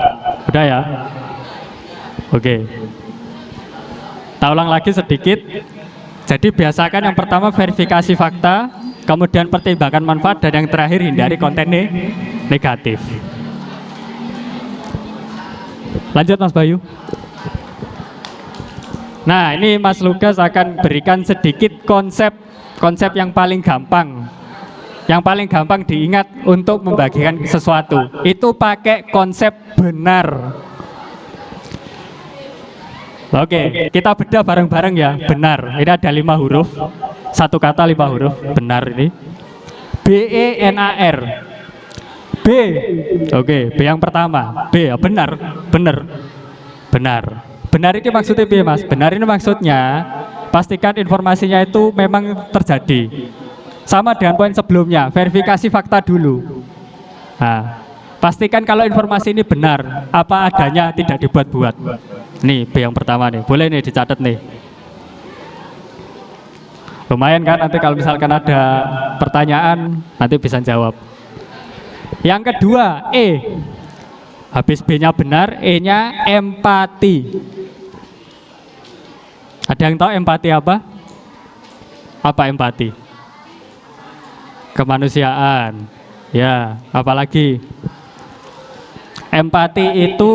ya. Oke. Kita ulang lagi sedikit. Jadi biasakan yang pertama verifikasi fakta, kemudian pertimbangkan manfaat, dan yang terakhir hindari konten negatif. Lanjut Mas Bayu. Nah, ini Mas Lukas akan berikan sedikit konsep yang paling gampang. Yang paling gampang diingat untuk membagikan sesuatu. Itu pakai konsep benar. Oke, kita bedah bareng-bareng ya. Benar. Ini ada 5 huruf. Satu kata 5 huruf. Benar ini. B-E-N-A-R. B. Oke, B yang pertama. B ya, benar. Benar. Benar. Benar ini maksudnya B, Mas. Benar ini maksudnya pastikan informasinya itu memang terjadi. Sama dengan poin sebelumnya, verifikasi fakta dulu. Nah, pastikan kalau informasi ini benar, apa adanya, tidak dibuat-buat. Nih B yang pertama nih, boleh nih dicatat nih. Lumayan kan nanti kalau misalkan ada pertanyaan, nanti bisa jawab. Yang kedua, E. Habis B-nya benar, E-nya empati. Ada yang tahu empati apa? Apa empati? Kemanusiaan. Ya, apalagi empati itu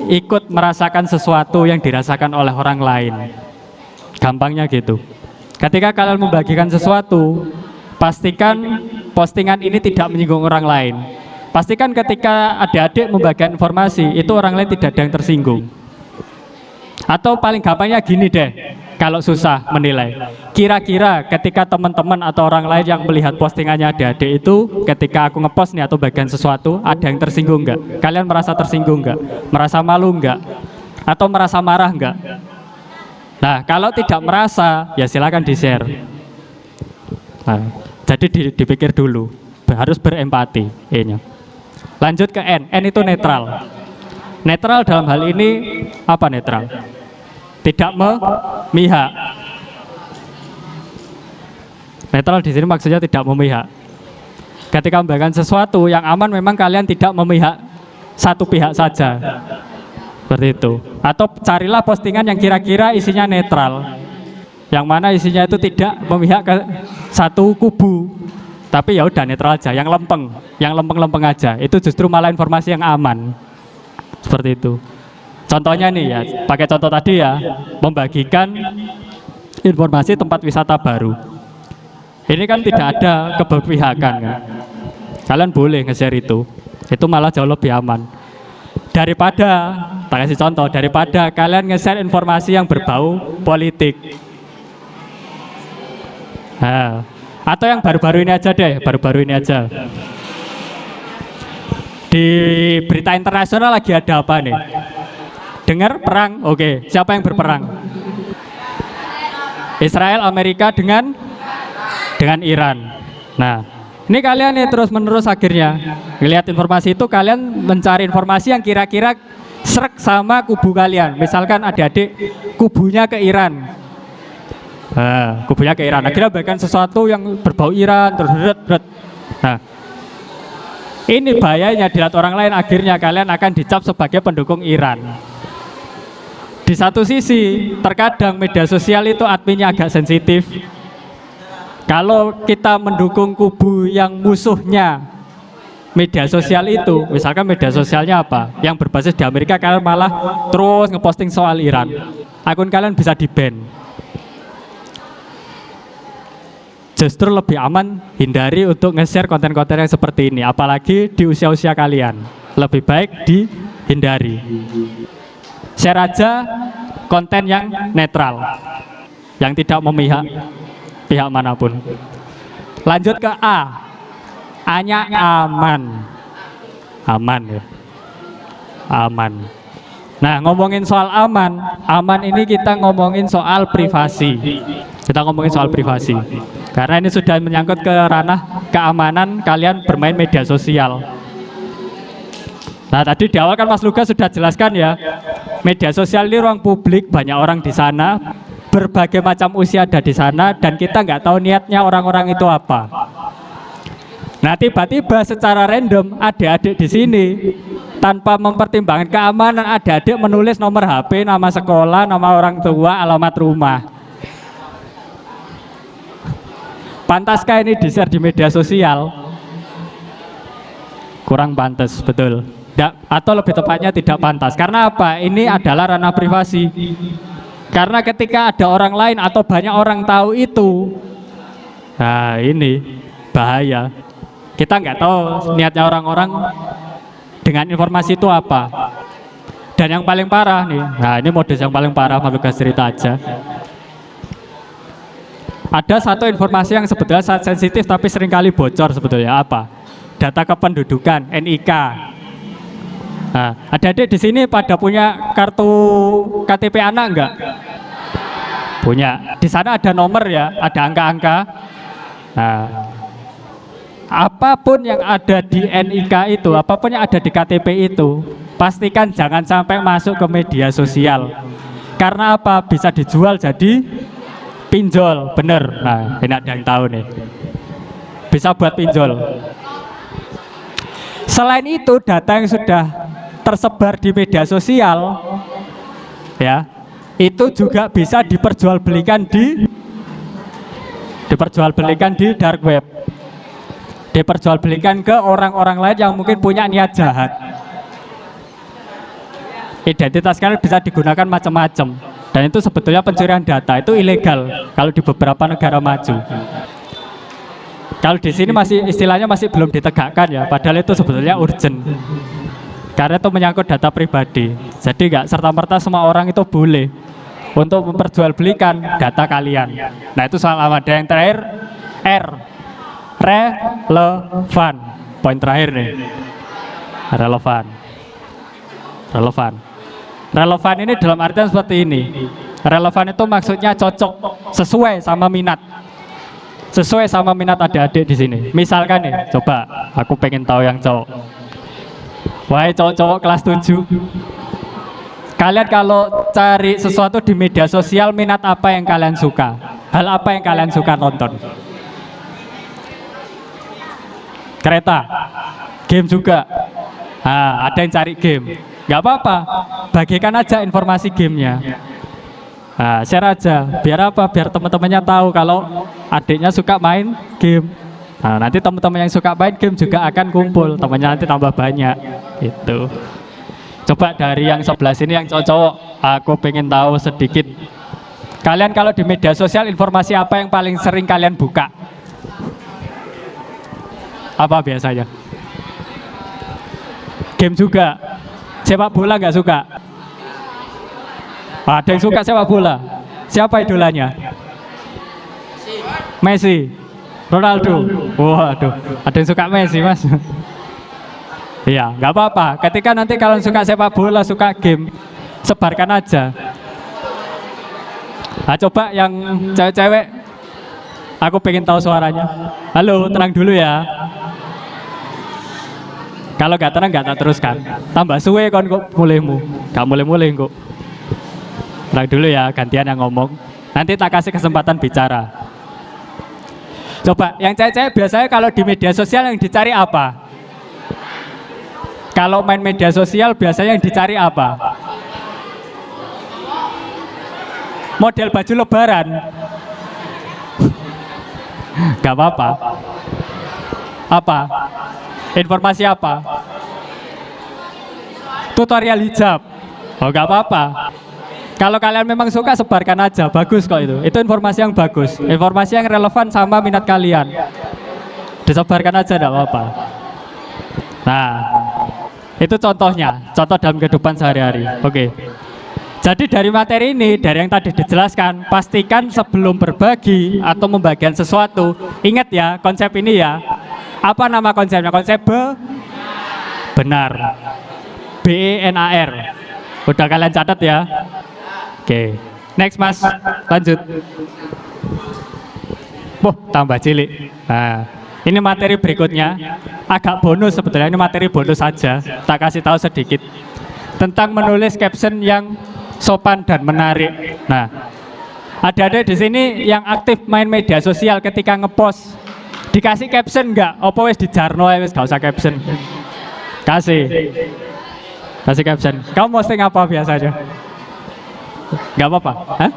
ikut merasakan sesuatu yang dirasakan oleh orang lain. Gampangnya gitu. Ketika kalian membagikan sesuatu, pastikan postingan ini tidak menyinggung orang lain. Pastikan ketika adik-adik membagikan informasi, itu orang lain tidak ada yang tersinggung. Atau paling gampangnya gini deh, kalau susah menilai, kira-kira ketika teman-teman atau orang lain yang melihat postingannya adik-adik itu, ketika aku ngepost nih atau bagian sesuatu, ada yang tersinggung nggak? Kalian merasa tersinggung nggak? Merasa malu nggak? Atau merasa marah nggak? Nah, kalau tidak merasa, ya silakan di-share. Nah, jadi dipikir dulu, harus berempati E-nya. Lanjut ke N. N itu netral. Netral dalam hal ini apa netral? Tidak memihak. Netral di sini maksudnya tidak memihak. Ketika membagikan sesuatu yang aman, memang kalian tidak memihak satu pihak saja. Seperti itu. Atau carilah postingan yang kira-kira isinya netral. Yang mana isinya itu tidak memihak ke satu kubu. Tapi ya udah netral aja, yang lempeng aja. Itu justru malah informasi yang aman. Seperti itu. Contohnya nih ya, pakai contoh tadi ya, membagikan informasi tempat wisata baru. Ini kan tidak ada keberpihakan kan. Kalian boleh nge-share itu malah jauh lebih aman. Daripada, tak kasih contoh, daripada kalian nge-share informasi yang berbau politik. Nah, atau yang baru-baru ini aja deh, baru-baru ini aja. Di berita internasional lagi ada apa nih? Dengar perang? Oke, siapa yang berperang? Israel, Amerika dengan Iran. Nah, ini kalian nih terus-menerus akhirnya ngelihat informasi itu, kalian mencari informasi yang kira-kira srek sama kubu kalian. Misalkan adik-adik kubunya ke Iran. Nah, kubunya ke Iran. Akhirnya bahkan sesuatu yang berbau Iran terus berat. Nah, ini bahayanya dilihat orang lain, akhirnya kalian akan dicap sebagai pendukung Iran. Di satu sisi, terkadang media sosial itu adminnya agak sensitif, Kalau kita mendukung kubu yang musuhnya media sosial itu, misalkan media sosialnya apa? Yang berbasis di Amerika, kalian malah terus ngeposting soal Iran. Akun kalian bisa di-ban. Justru lebih aman hindari untuk nge-share konten-konten yang seperti ini, apalagi di usia-usia kalian. Lebih baik dihindari. Share aja konten yang netral, yang tidak memihak pihak manapun. Lanjut ke A. A-nya aman. Aman ya. Aman. Nah, ngomongin soal aman, aman ini kita ngomongin soal privasi. Kita ngomongin soal privasi. Karena ini sudah menyangkut ke ranah keamanan kalian bermain media sosial. Nah, tadi di awal kan Mas Luga sudah jelaskan ya. Media sosial ini ruang publik, banyak orang di sana, berbagai macam usia ada di sana, dan kita nggak tahu niatnya orang-orang itu apa. Nah, tiba-tiba secara random adik-adik di sini tanpa mempertimbangkan keamanan, adik-adik menulis nomor HP, nama sekolah, nama orang tua, alamat rumah. Pantaskah ini di-share di media sosial? Kurang pantas, betul. Atau lebih tepatnya tidak pantas. Karena apa? Ini adalah ranah privasi. Karena ketika ada orang lain atau banyak orang tahu itu, nah ini bahaya. Kita nggak tahu niatnya orang-orang dengan informasi itu apa. Dan yang paling parah nih, nah ini modus yang paling parah, Mas Lugas cerita aja. Ada satu informasi yang sebetulnya sangat sensitif tapi seringkali bocor sebetulnya, apa? Data kependudukan, NIK. Nah, adik-adik di sini pada punya kartu KTP anak enggak? Punya. Di sana ada nomor ya, ada angka-angka. Nah, apapun yang ada di NIK itu, apapun yang ada di KTP itu, pastikan jangan sampai masuk ke media sosial. Karena apa? Bisa dijual jadi pinjol, bener. Nah, ini ada yang tahu nih. Bisa buat pinjol. Selain itu, data yang sudah tersebar di media sosial, ya, itu juga bisa diperjualbelikan di dark web. Diperjualbelikan ke orang-orang lain yang mungkin punya niat jahat. Identitas kalian bisa digunakan macam-macam, dan itu sebetulnya pencurian data, itu ilegal kalau di beberapa negara maju. Kalau di sini masih istilahnya masih belum ditegakkan ya, padahal itu sebetulnya urgent. Karena itu menyangkut data pribadi. Jadi nggak serta-merta semua orang itu boleh untuk memperjualbelikan data kalian. Nah, itu soal aman. Dan yang terakhir, R. Relevan. Poin terakhir nih. Relevan. Relevan ini dalam artian seperti ini. Relevan itu maksudnya cocok, sesuai sama minat. Sesuai sama minat adik-adik di sini. Misalkan nih, coba aku pengen tahu yang cowok. Wahai cowok-cowok kelas 7. Kalian kalau cari sesuatu di media sosial, minat apa yang kalian suka? Hal apa yang kalian suka tonton? Kereta, game juga. Nah, ada yang cari game. Gak apa-apa, bagikan aja informasi gamenya. Nah, share aja, biar apa? Biar teman-temannya tahu kalau adiknya suka main game. Nah, nanti teman-teman yang suka main game juga akan kumpul, temannya nanti tambah banyak. Itu. Coba dari yang sebelah sini yang cowok-cowok, aku pengen tahu sedikit. Kalian kalau di media sosial informasi apa yang paling sering kalian buka? Apa biasanya? Game juga. Sepak bola nggak suka? Ada yang suka sepak bola. Siapa idolanya? Messi, Ronaldo. Waduh, ada yang suka Messi, Mas. Iya, nggak apa-apa. Ketika nanti kalian suka sepak bola, suka game, sebarkan aja. Nah, coba yang cewek-cewek, aku pengen tahu suaranya. Halo, tenang dulu ya. Kalau nggak tenang nggak tak teruskan. Tambah suwe kon kok mulaimu. Gak mulai-mulai kok. Tenang dulu ya, gantian yang ngomong. Nanti tak kasih kesempatan bicara. Coba, yang cewek-cewek biasanya kalau di media sosial yang dicari apa? Kalau main media sosial biasanya yang dicari apa? Model baju lebaran. Gak apa-apa. Apa? Informasi apa? Tutorial hijab. Oh, gak apa-apa. Kalau kalian memang suka, sebarkan aja. Bagus kok itu. Itu informasi yang bagus. Informasi yang relevan sama minat kalian. Disebarkan aja, gak apa-apa. Nah, itu contohnya. Contoh dalam kehidupan sehari-hari. Oke. Jadi dari materi ini, dari yang tadi dijelaskan, pastikan sebelum berbagi atau membagikan sesuatu, ingat ya konsep ini ya. Apa nama konsepnya? Konsep benar. BENAR. Udah kalian catat ya? Oke. Next Mas, lanjut. Wah, tambah cilik. Nah, ini materi berikutnya. Agak bonus sebetulnya, ini materi bonus saja. Tak kasih tahu sedikit tentang menulis caption yang sopan dan menarik. Nah, ada di sini yang aktif main media sosial ketika ngepost dikasih caption enggak? Apa wis dijarno wis gak usah caption. Kasih caption. Kamu posting apa biasanya? Enggak apa-apa. Hah?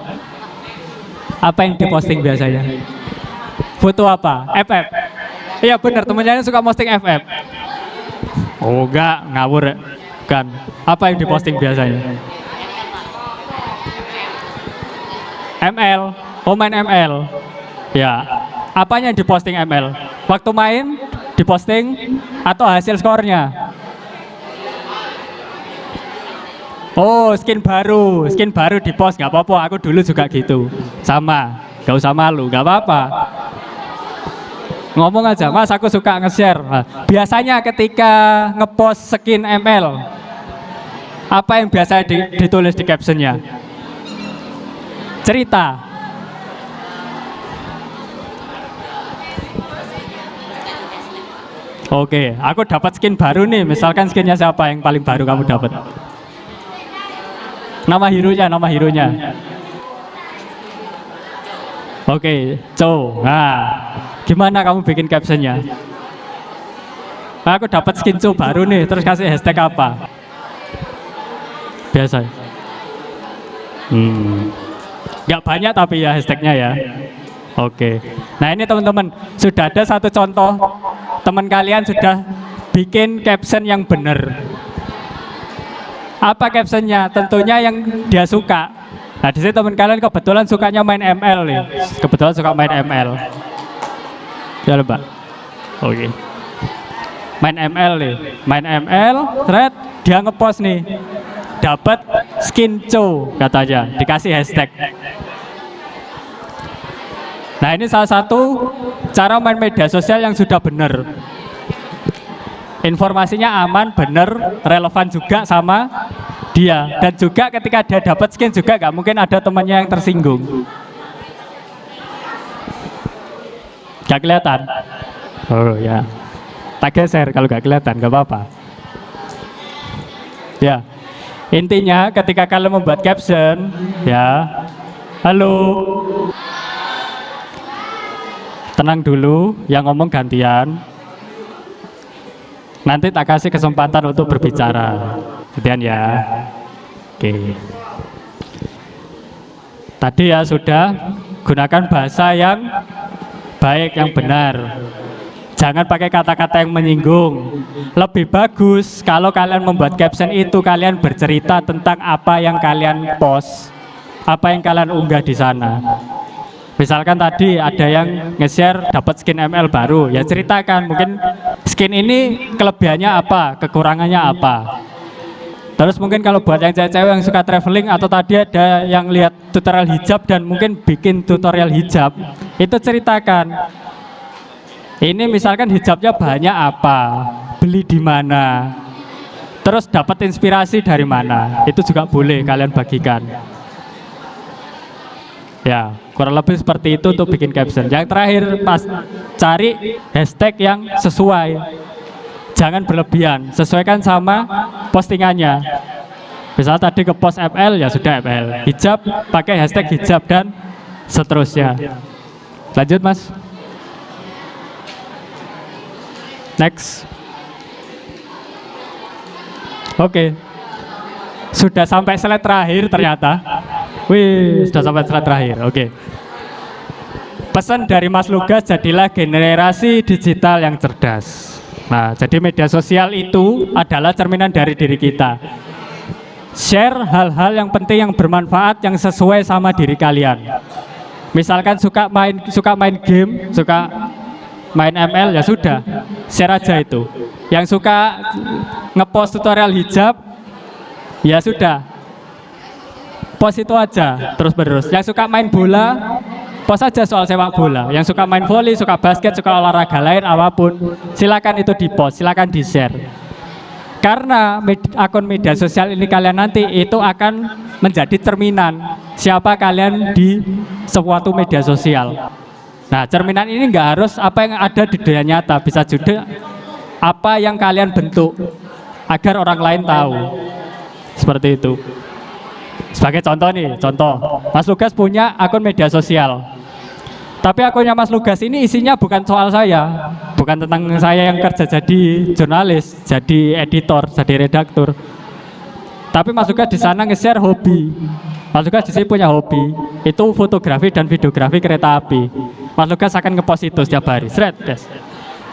Apa yang diposting biasanya? Foto apa? FF. Iya benar, temennya suka posting FF. Oh enggak, ngawur ya. Kan. Apa yang diposting biasanya? ML, main ML. Ya, apanya yang diposting ML? Waktu main diposting atau hasil skornya? Oh, skin baru dipost, nggak apa-apa. Aku dulu juga gitu, sama. Gak usah malu, nggak apa-apa. Ngomong aja, Mas, aku suka nge-share. Nah, biasanya ketika ngepost skin ML, apa yang biasa ditulis di captionnya? Cerita. Oke, aku dapat skin baru nih. Misalkan skinnya siapa yang paling baru kamu dapat? Nama hero-nya. Oke, Cho. Nah, gimana kamu bikin captionnya? Aku dapat skin Cho baru nih. Terus kasih hashtag apa? Biasa. Nggak banyak tapi ya hashtagnya ya. Oke. Nah ini teman-teman, sudah ada satu contoh teman kalian sudah bikin caption yang benar. Apa captionnya? Tentunya yang dia suka. Nah di sini teman kalian kebetulan sukanya main ML nih. Kebetulan suka main ML. Ya Mbak. Oke. Main ML nih. Main ML, thread dia ngepost nih. Dapat skin Cho katanya, dikasih hashtag. Nah ini salah satu cara main media sosial yang sudah benar. Informasinya aman, benar, relevan juga sama dia. Dan juga ketika dia dapat skin juga gak mungkin ada temannya yang tersinggung. Gak kelihatan? Oh ya, tak geser kalau gak kelihatan, gak apa-apa. Ya. Intinya ketika kalian membuat caption, ya, halo, tenang dulu, yang ngomong gantian. Nanti tak kasih kesempatan untuk berbicara, gantian ya. Oke. Tadi ya sudah gunakan bahasa yang baik, yang benar. Jangan pakai kata-kata yang menyinggung. Lebih bagus kalau kalian membuat caption itu kalian bercerita tentang apa yang kalian post, apa yang kalian unggah di sana. Misalkan tadi ada yang nge-share dapat skin ML baru, ya ceritakan mungkin skin ini kelebihannya apa, kekurangannya apa. Terus mungkin kalau buat yang cewek-cewek yang suka traveling atau tadi ada yang lihat tutorial hijab dan mungkin bikin tutorial hijab, itu ceritakan. Ini misalkan hijabnya banyak apa, beli di mana, terus dapat inspirasi dari mana, itu juga boleh kalian bagikan. Ya, kurang lebih seperti itu untuk bikin caption. Yang terakhir, pas cari hashtag yang sesuai, jangan berlebihan, sesuaikan sama postingannya. Misal tadi ke post FL, ya sudah FL. Hijab, pakai hashtag hijab dan seterusnya. Lanjut Mas. Next. Oke. Sudah sampai slide terakhir ternyata. Wih, sudah sampai slide terakhir. Oke. Pesan dari Mas Lugas, jadilah generasi digital yang cerdas. Nah, jadi media sosial itu adalah cerminan dari diri kita. Share hal-hal yang penting, yang bermanfaat, yang sesuai sama diri kalian. Misalkan suka main game, suka main ML, ya sudah, share aja itu. Yang suka ngepost tutorial hijab, ya sudah, post itu aja terus-menerus. Yang suka main bola, post aja soal sepak bola. Yang suka main volley, suka basket, suka olahraga lain apapun, silakan itu di-post, silakan di-share. Karena akun media sosial ini kalian nanti itu akan menjadi cerminan siapa kalian di suatu media sosial. Nah, cerminan ini nggak harus apa yang ada di dunia nyata, bisa juga apa yang kalian bentuk agar orang lain tahu. Seperti itu. Sebagai contoh nih, Mas Lugas punya akun media sosial. Tapi akunnya Mas Lugas ini isinya bukan soal saya, bukan tentang saya yang kerja jadi jurnalis, jadi editor, jadi redaktur. Tapi Mas Lugas di sana nge-share hobi. Mas Lugas di sini punya hobi, itu fotografi dan videografi kereta api. Mas Lugas akan nge-post itu setiap hari.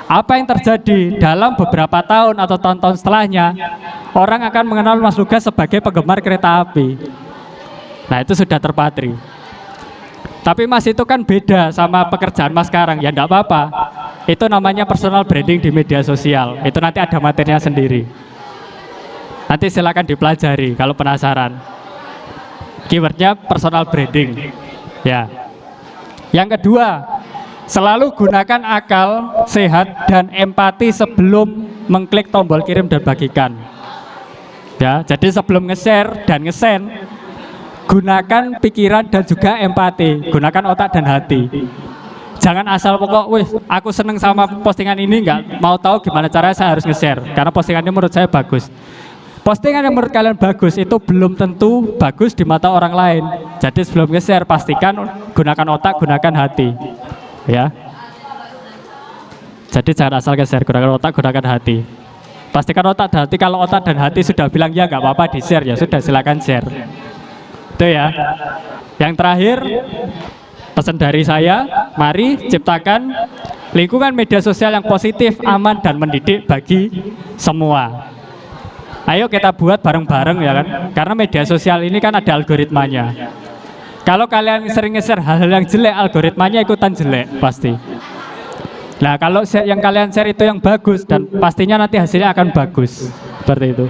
Apa yang terjadi dalam beberapa tahun atau tahun-tahun setelahnya, orang akan mengenal Mas Lugas sebagai penggemar kereta api. Nah, itu sudah terpatri. Tapi Mas itu kan beda sama pekerjaan Mas sekarang, ya enggak apa-apa. Itu namanya personal branding di media sosial. Itu nanti ada materinya sendiri. Nanti silakan dipelajari kalau penasaran. Keywordnya personal branding. Ya. Yang kedua, selalu gunakan akal sehat dan empati sebelum mengklik tombol kirim dan bagikan. Ya, jadi sebelum nge-share dan nge-send, gunakan pikiran dan juga empati, gunakan otak dan hati. Jangan asal pokok, wih, aku seneng sama postingan ini, nggak mau tahu gimana caranya saya harus nge-share, karena postingannya menurut saya bagus. Postingan yang menurut kalian bagus itu belum tentu bagus di mata orang lain. Jadi sebelum nge-share, pastikan gunakan otak, gunakan hati. Ya. Jadi jangan asal nge-share, gunakan otak, gunakan hati. Pastikan otak dan hati, kalau otak dan hati sudah bilang ya nggak apa-apa di-share, ya sudah silakan share. Itu ya. Yang terakhir, pesan dari saya, mari ciptakan lingkungan media sosial yang positif, aman, dan mendidik bagi semua. Ayo kita buat bareng-bareng ya kan, karena media sosial ini kan ada algoritmanya. Kalau kalian sering nge-share hal-hal yang jelek, algoritmanya ikutan jelek pasti. Nah, kalau yang kalian share itu yang bagus, dan pastinya nanti hasilnya akan bagus. Seperti itu.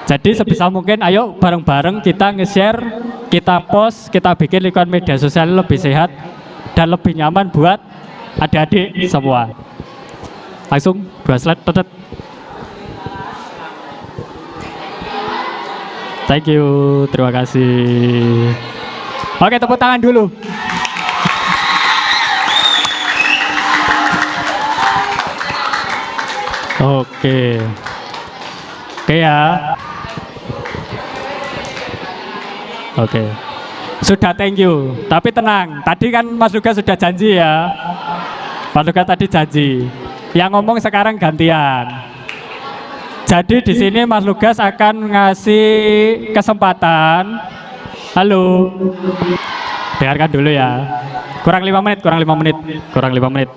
Jadi sebisa mungkin ayo bareng-bareng kita nge-share, kita post, kita bikin lingkungan media sosial lebih sehat dan lebih nyaman buat adik-adik semua. Langsung 2 slide, tetet. Thank you, terima kasih. Oke, tepuk tangan dulu. Oke ya. Oke. Sudah, thank you. Tapi tenang, tadi kan Mas Lugas sudah janji ya. Mas Lugas tadi janji. Yang ngomong sekarang gantian. Jadi di sini Mas Lugas akan ngasih kesempatan. Halo. Dengarkan dulu ya. Kurang 5 menit.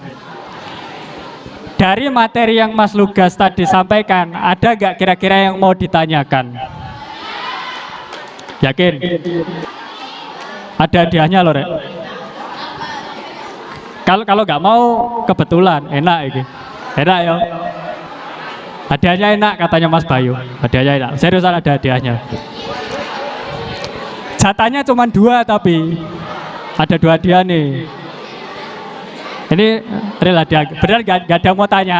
Dari materi yang Mas Lugas tadi sampaikan, ada gak kira-kira yang mau ditanyakan? Yakin? Ada hadiahnya loh, Rek. Kalau nggak mau kebetulan, enak ini. Enak ya. Hadiahnya enak katanya Mas Bayu. Hadiahnya enak. Seriusan ada hadiahnya. Jatahnya cuma 2 tapi ada 2 hadiah nih. Ini real hadiah. Benar nggak ada mau tanya?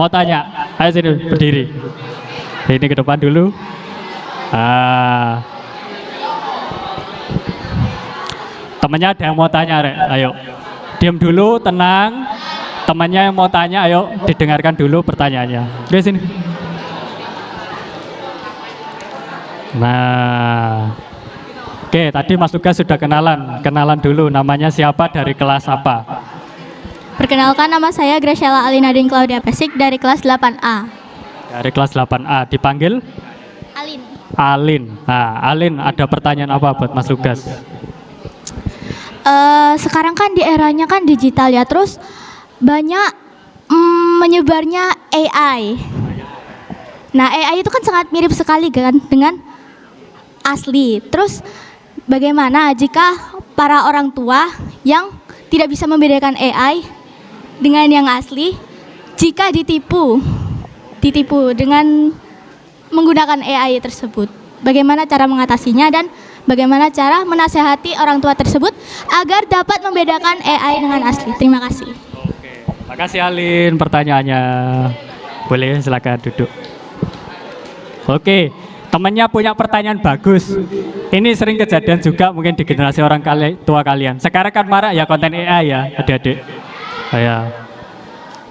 Mau tanya? Ayo sini berdiri. Ini ke depan dulu. Temennya ada yang mau tanya, Rek. Ayo. Diam dulu, tenang. Temannya yang mau tanya, ayo didengarkan dulu pertanyaannya. Oke, sini. Nah. Oke, tadi Mas Lugas sudah kenalan dulu. Namanya siapa, dari kelas apa? Perkenalkan, nama saya Graciela Alinadin Claudia Pesik dari kelas 8A. Dari kelas 8A, dipanggil? Alin. Alin. Nah, Alin ada pertanyaan apa buat Mas Lugas? sekarang kan di eranya kan digital ya, terus banyak menyebarnya AI. Nah, AI itu kan sangat mirip sekali kan dengan asli. Terus bagaimana jika para orang tua yang tidak bisa membedakan AI dengan yang asli jika ditipu dengan menggunakan AI tersebut? Bagaimana cara mengatasinya dan bagaimana cara menasehati orang tua tersebut agar dapat membedakan AI dengan asli? Terima kasih. Terima kasih Alin pertanyaannya. Boleh silakan duduk. Oke, temannya punya pertanyaan bagus. Ini sering kejadian juga mungkin di generasi orang tua kalian. Sekarang kan marak ya konten AI ya, adik-adik. Ya.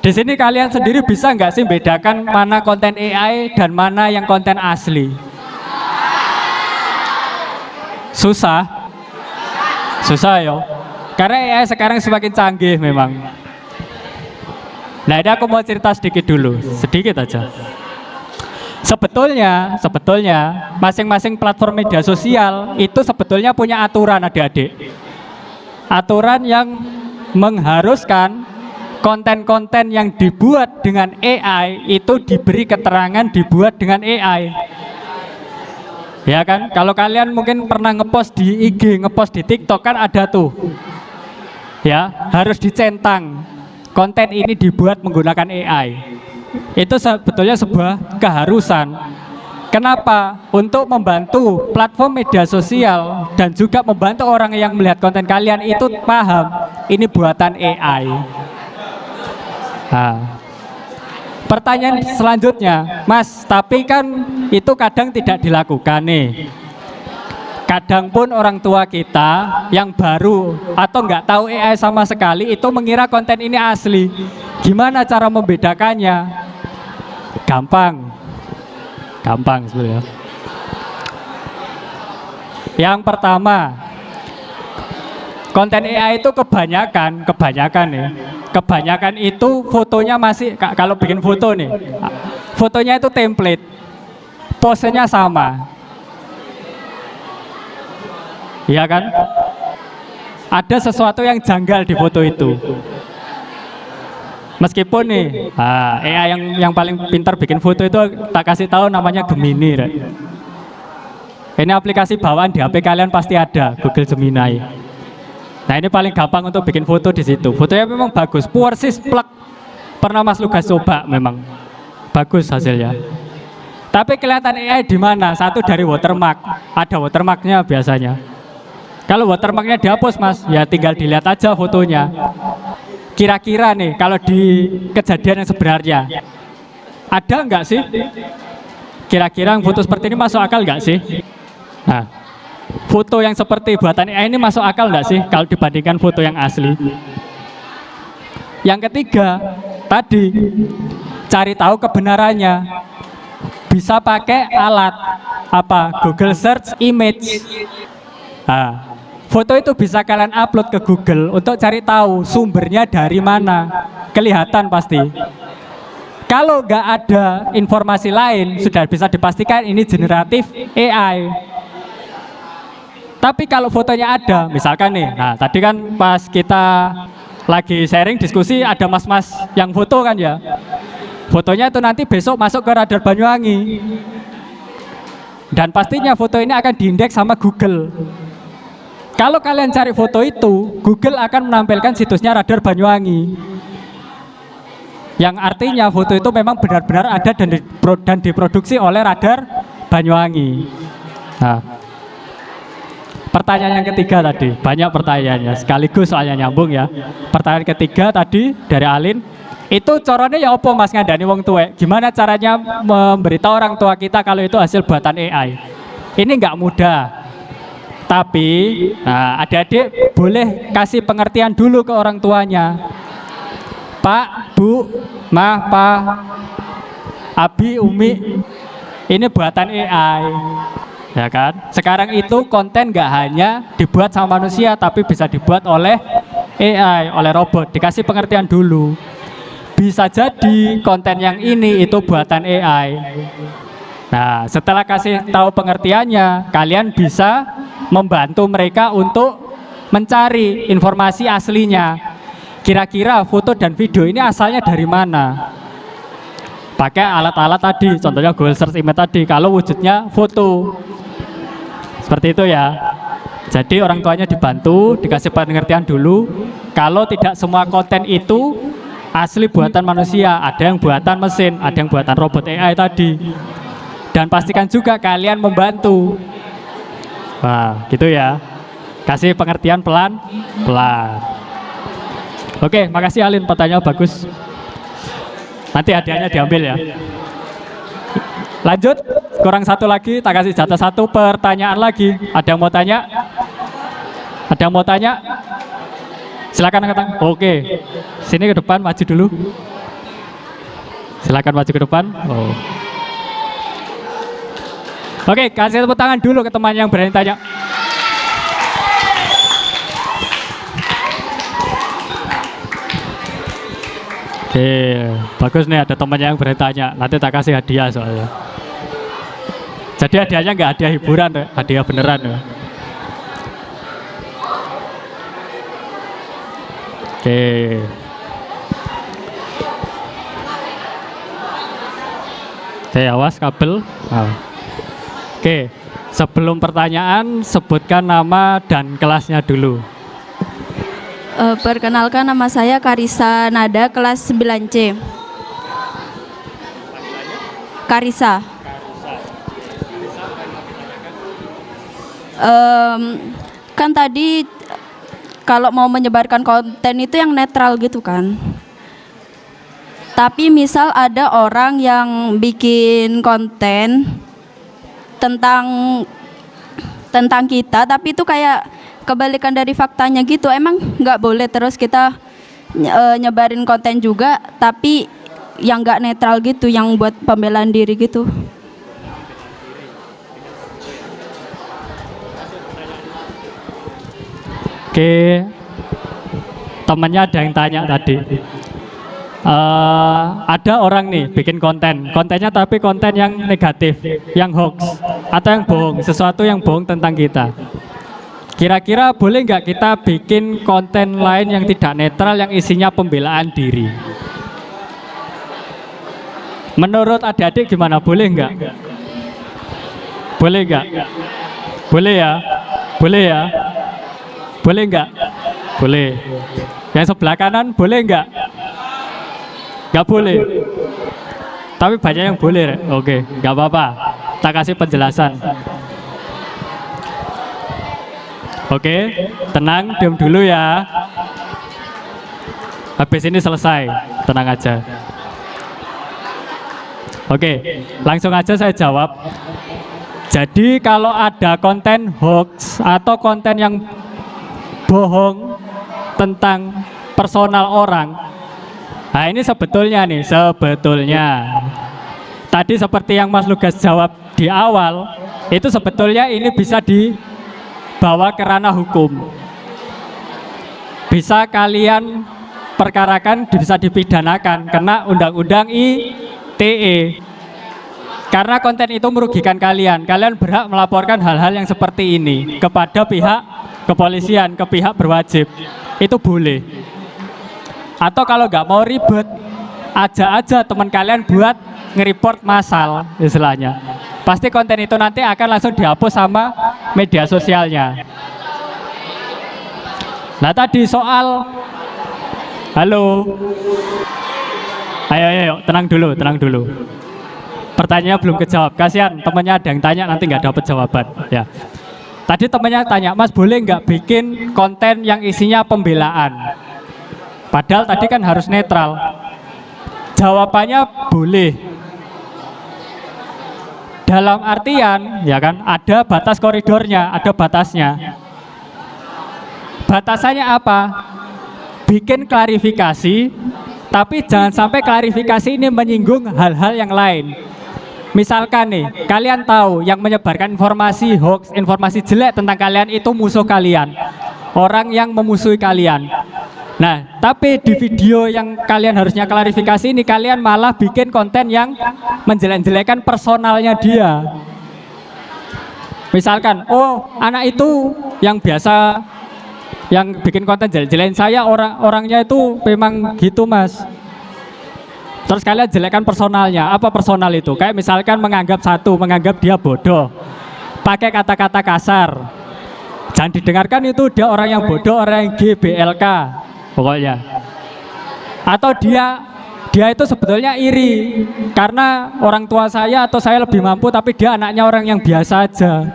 Di sini kalian sendiri bisa nggak sih bedakan mana konten AI dan mana yang konten asli? Susah ya. Karena AI sekarang semakin canggih memang. Nah, ini aku mau cerita sedikit dulu, sedikit aja. Sebetulnya masing-masing platform media sosial itu sebetulnya punya aturan, adik-adik. Aturan yang mengharuskan konten-konten yang dibuat dengan AI itu diberi keterangan dibuat dengan AI. Ya kan? Kalau kalian mungkin pernah ngepost di IG, ngepost di TikTok kan ada tuh. Ya, harus dicentang. Konten ini dibuat menggunakan AI. Itu sebetulnya sebuah keharusan. Kenapa? Untuk membantu platform media sosial dan juga membantu orang yang melihat konten kalian itu paham ini buatan AI. Nah, pertanyaan selanjutnya, Mas, tapi kan itu kadang tidak dilakukan nih. Kadang pun orang tua kita yang baru atau nggak tahu AI sama sekali itu mengira konten ini asli. Gimana cara membedakannya? Gampang sebenarnya. Yang pertama, konten AI itu kebanyakan itu fotonya masih, kalau bikin foto nih, fotonya itu template, posenya sama, iya kan? Ada sesuatu yang janggal di foto itu. Meskipun nih, AI yang paling pintar bikin foto itu tak kasih tahu namanya Gemini. Right? Ini aplikasi bawaan di HP kalian pasti ada, Google Gemini. Nah, ini paling gampang untuk bikin foto di situ. Fotonya memang bagus, persis plek. Pernah Mas Lugas coba, memang bagus hasilnya. Tapi kelihatan AI di mana? Satu dari watermark, ada watermarknya biasanya. Kalau watermarknya dihapus, Mas, ya tinggal dilihat aja fotonya. Kira-kira nih, kalau di kejadian yang sebenarnya, ada nggak sih? Kira-kira foto seperti ini masuk akal nggak sih? Nah, foto yang seperti buatan AI ini masuk akal nggak sih kalau dibandingkan foto yang asli? Yang ketiga, tadi cari tahu kebenarannya. Bisa pakai alat apa? Google Search Image. Nah, foto itu bisa kalian upload ke Google untuk cari tahu sumbernya dari mana. Kelihatan pasti. Kalau nggak ada informasi lain, sudah bisa dipastikan ini generatif AI. Tapi kalau fotonya ada, misalkan nih, nah tadi kan pas kita lagi sharing diskusi ada mas-mas yang foto kan ya. Fotonya itu nanti besok masuk ke Radar Banyuwangi. Dan pastinya foto ini akan diindeks sama Google. Kalau kalian cari foto itu, Google akan menampilkan situsnya Radar Banyuwangi. Yang artinya foto itu memang benar-benar ada dan diproduksi oleh Radar Banyuwangi. Nah, pertanyaan yang ketiga tadi, banyak pertanyaannya, sekaligus soalnya nyambung ya. Pertanyaan ketiga tadi dari Alin, itu corone ya opo Mas ngandani wong tuwek? Gimana caranya memberitahu orang tua kita kalau itu hasil buatan AI? Ini nggak mudah. Tapi, nah, adik-adik boleh kasih pengertian dulu ke orang tuanya. Pak, Bu, Ma, Pa, Abi, Umi, ini buatan AI. Ya kan? Sekarang itu konten nggak hanya dibuat sama manusia, tapi bisa dibuat oleh AI, oleh robot. Dikasih pengertian dulu. Bisa jadi konten yang ini itu buatan AI. Nah, setelah kasih tahu pengertiannya, kalian bisa membantu mereka untuk mencari informasi aslinya. Kira-kira foto dan video ini asalnya dari mana? Pakai alat-alat tadi, contohnya Google Search Image tadi, kalau wujudnya foto. Seperti itu ya. Jadi orang tuanya dibantu, dikasih pengertian dulu. Kalau tidak semua konten itu asli buatan manusia, ada yang buatan mesin, ada yang buatan robot AI tadi. Dan pastikan juga kalian membantu. Wah, gitu ya. Kasih pengertian pelan-pelan. Oke, makasih Alin, pertanyaan bagus. Nanti hadiahnya diambil ya. Lanjut, kurang satu lagi, tak kasih jatah satu pertanyaan lagi. Ada yang mau tanya? Ada yang mau tanya? Silakan angkat tangan. Oke, sini ke depan, maju dulu. Silakan maju ke depan. Oh. Oke, kasih tepuk tangan dulu ke teman yang berani tanya. Oke, bagus nih ada temannya yang berani tanya. Nanti tak kasih hadiah soalnya. Jadi hadiahnya nggak hadiah hiburan, hadiah beneran ya. Oke. Oke, awas kabel. Nah. Oke, sebelum pertanyaan sebutkan nama dan kelasnya dulu. Perkenalkan, nama saya Karisa Nada, kelas 9C. Karisa. Kan tadi kalau mau menyebarkan konten itu yang netral gitu kan. Tapi misal ada orang yang bikin konten tentang kita, tapi itu kayak kebalikan dari faktanya gitu. Emang nggak boleh terus kita nyebarin konten juga, tapi yang nggak netral gitu, yang buat pembelaan diri gitu. Oke, temannya ada yang tanya tadi. Ada orang nih bikin kontennya tapi konten yang negatif, yang hoax atau yang bohong, sesuatu yang bohong tentang kita. Kira-kira boleh nggak kita bikin konten lain yang tidak netral, yang isinya pembelaan diri? Menurut adik-adik gimana? Boleh nggak? Boleh nggak? Boleh ya? Boleh ya? Boleh nggak? Boleh. Yang sebelah kanan boleh nggak? Nggak boleh. Tapi banyak yang boleh. Oke, nggak apa-apa. Tak kasih penjelasan. Oke, tenang, diam dulu ya. Habis ini selesai, tenang aja. Oke, langsung aja saya jawab. Jadi kalau ada konten hoax atau konten yang bohong tentang personal orang, nah ini sebetulnya tadi seperti yang Mas Lugas jawab di awal, itu sebetulnya ini bisa dibawa ke ranah hukum. Bisa kalian perkarakan, bisa dipidanakan kena Undang-Undang ITE. Karena konten itu merugikan kalian. Kalian berhak melaporkan hal-hal yang seperti ini kepada pihak kepolisian, ke pihak berwajib. Itu boleh. Atau kalau nggak mau ribet, ajak aja teman kalian buat nge-report massal istilahnya. Pasti konten itu nanti akan langsung dihapus sama media sosialnya. Nah tadi soal, halo, ayo, tenang dulu. Pertanyaannya belum kejawab, kasihan temannya ada yang tanya nanti nggak dapat jawaban. Ya. Tadi temannya tanya, Mas boleh nggak bikin konten yang isinya pembelaan? Padahal tadi kan harus netral. Jawabannya boleh. Dalam artian, ya kan, ada batas koridornya, ada batasnya. Batasannya apa? Bikin klarifikasi, tapi jangan sampai klarifikasi ini menyinggung hal-hal yang lain. Misalkan nih, kalian tahu yang menyebarkan informasi hoax, informasi jelek tentang kalian itu musuh kalian, orang yang memusuhi kalian. Nah, tapi di video yang kalian harusnya klarifikasi ini, kalian malah bikin konten yang menjelek-jelekan personalnya dia. Misalkan, oh anak itu yang biasa yang bikin konten jelek-jelekin saya, orangnya itu memang gitu Mas. Terus kalian jelekkan personalnya. Apa personal itu? Kayak misalkan menganggap dia bodoh, pakai kata-kata kasar. Jangan didengarkan, itu dia orang yang bodoh, orang yang GBLK pokoknya. Atau dia itu sebetulnya iri karena orang tua saya atau saya lebih mampu, tapi dia anaknya orang yang biasa aja.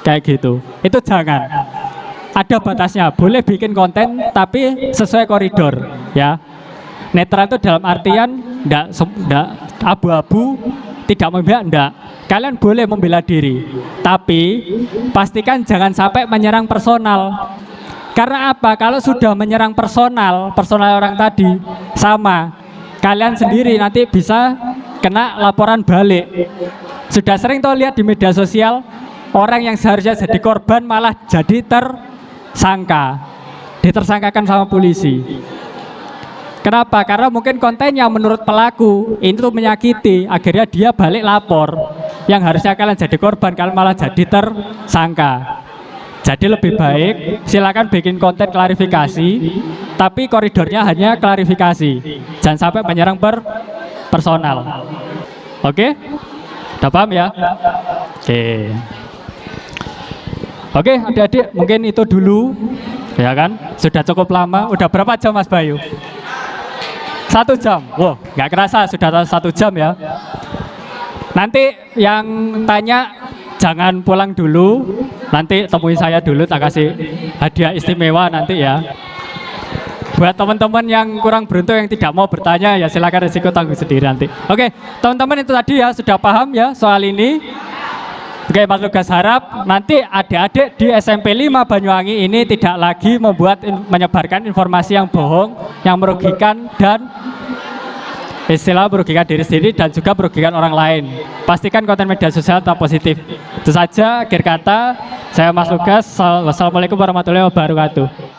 Kayak gitu. Itu jangan. Ada batasnya. Boleh bikin konten tapi sesuai koridor, ya. Netral itu dalam artian enggak abu-abu, tidak membela, enggak. Kalian boleh membela diri, tapi pastikan jangan sampai menyerang personal. Karena apa? Kalau sudah menyerang personal orang tadi, sama kalian sendiri nanti bisa kena laporan balik. Sudah sering tuh lihat di media sosial, orang yang seharusnya jadi korban malah jadi tersangka, ditersangkakan sama polisi. Kenapa? Karena mungkin kontennya menurut pelaku ini tuh menyakiti, akhirnya dia balik lapor. Yang harusnya kalian jadi korban, kalian malah jadi tersangka. Jadi lebih baik silakan bikin konten klarifikasi, tapi koridornya hanya klarifikasi. Jangan sampai menyerang personal. Oke? Udah paham ya? Oke. Oke, adik-adik, mungkin itu dulu, ya kan? Sudah cukup lama. Udah berapa jam Mas Bayu? 1 jam. Wow, nggak kerasa sudah 1 jam ya. Nanti yang tanya jangan pulang dulu, nanti temui saya dulu, tak kasih hadiah istimewa nanti ya. Buat teman-teman yang kurang beruntung yang tidak mau bertanya, ya silakan resiko tanggung sendiri nanti. Oke, teman-teman itu tadi ya sudah paham ya soal ini. Oke, Mas Lugas harap nanti adik-adik di SMP 5 Banyuwangi ini tidak lagi menyebarkan informasi yang bohong, yang merugikan dan merugikan diri sendiri dan juga merugikan orang lain. Pastikan konten media sosial tetap positif. Itu saja akhir kata, saya Mas Lugas. Wassalamualaikum warahmatullahi wabarakatuh.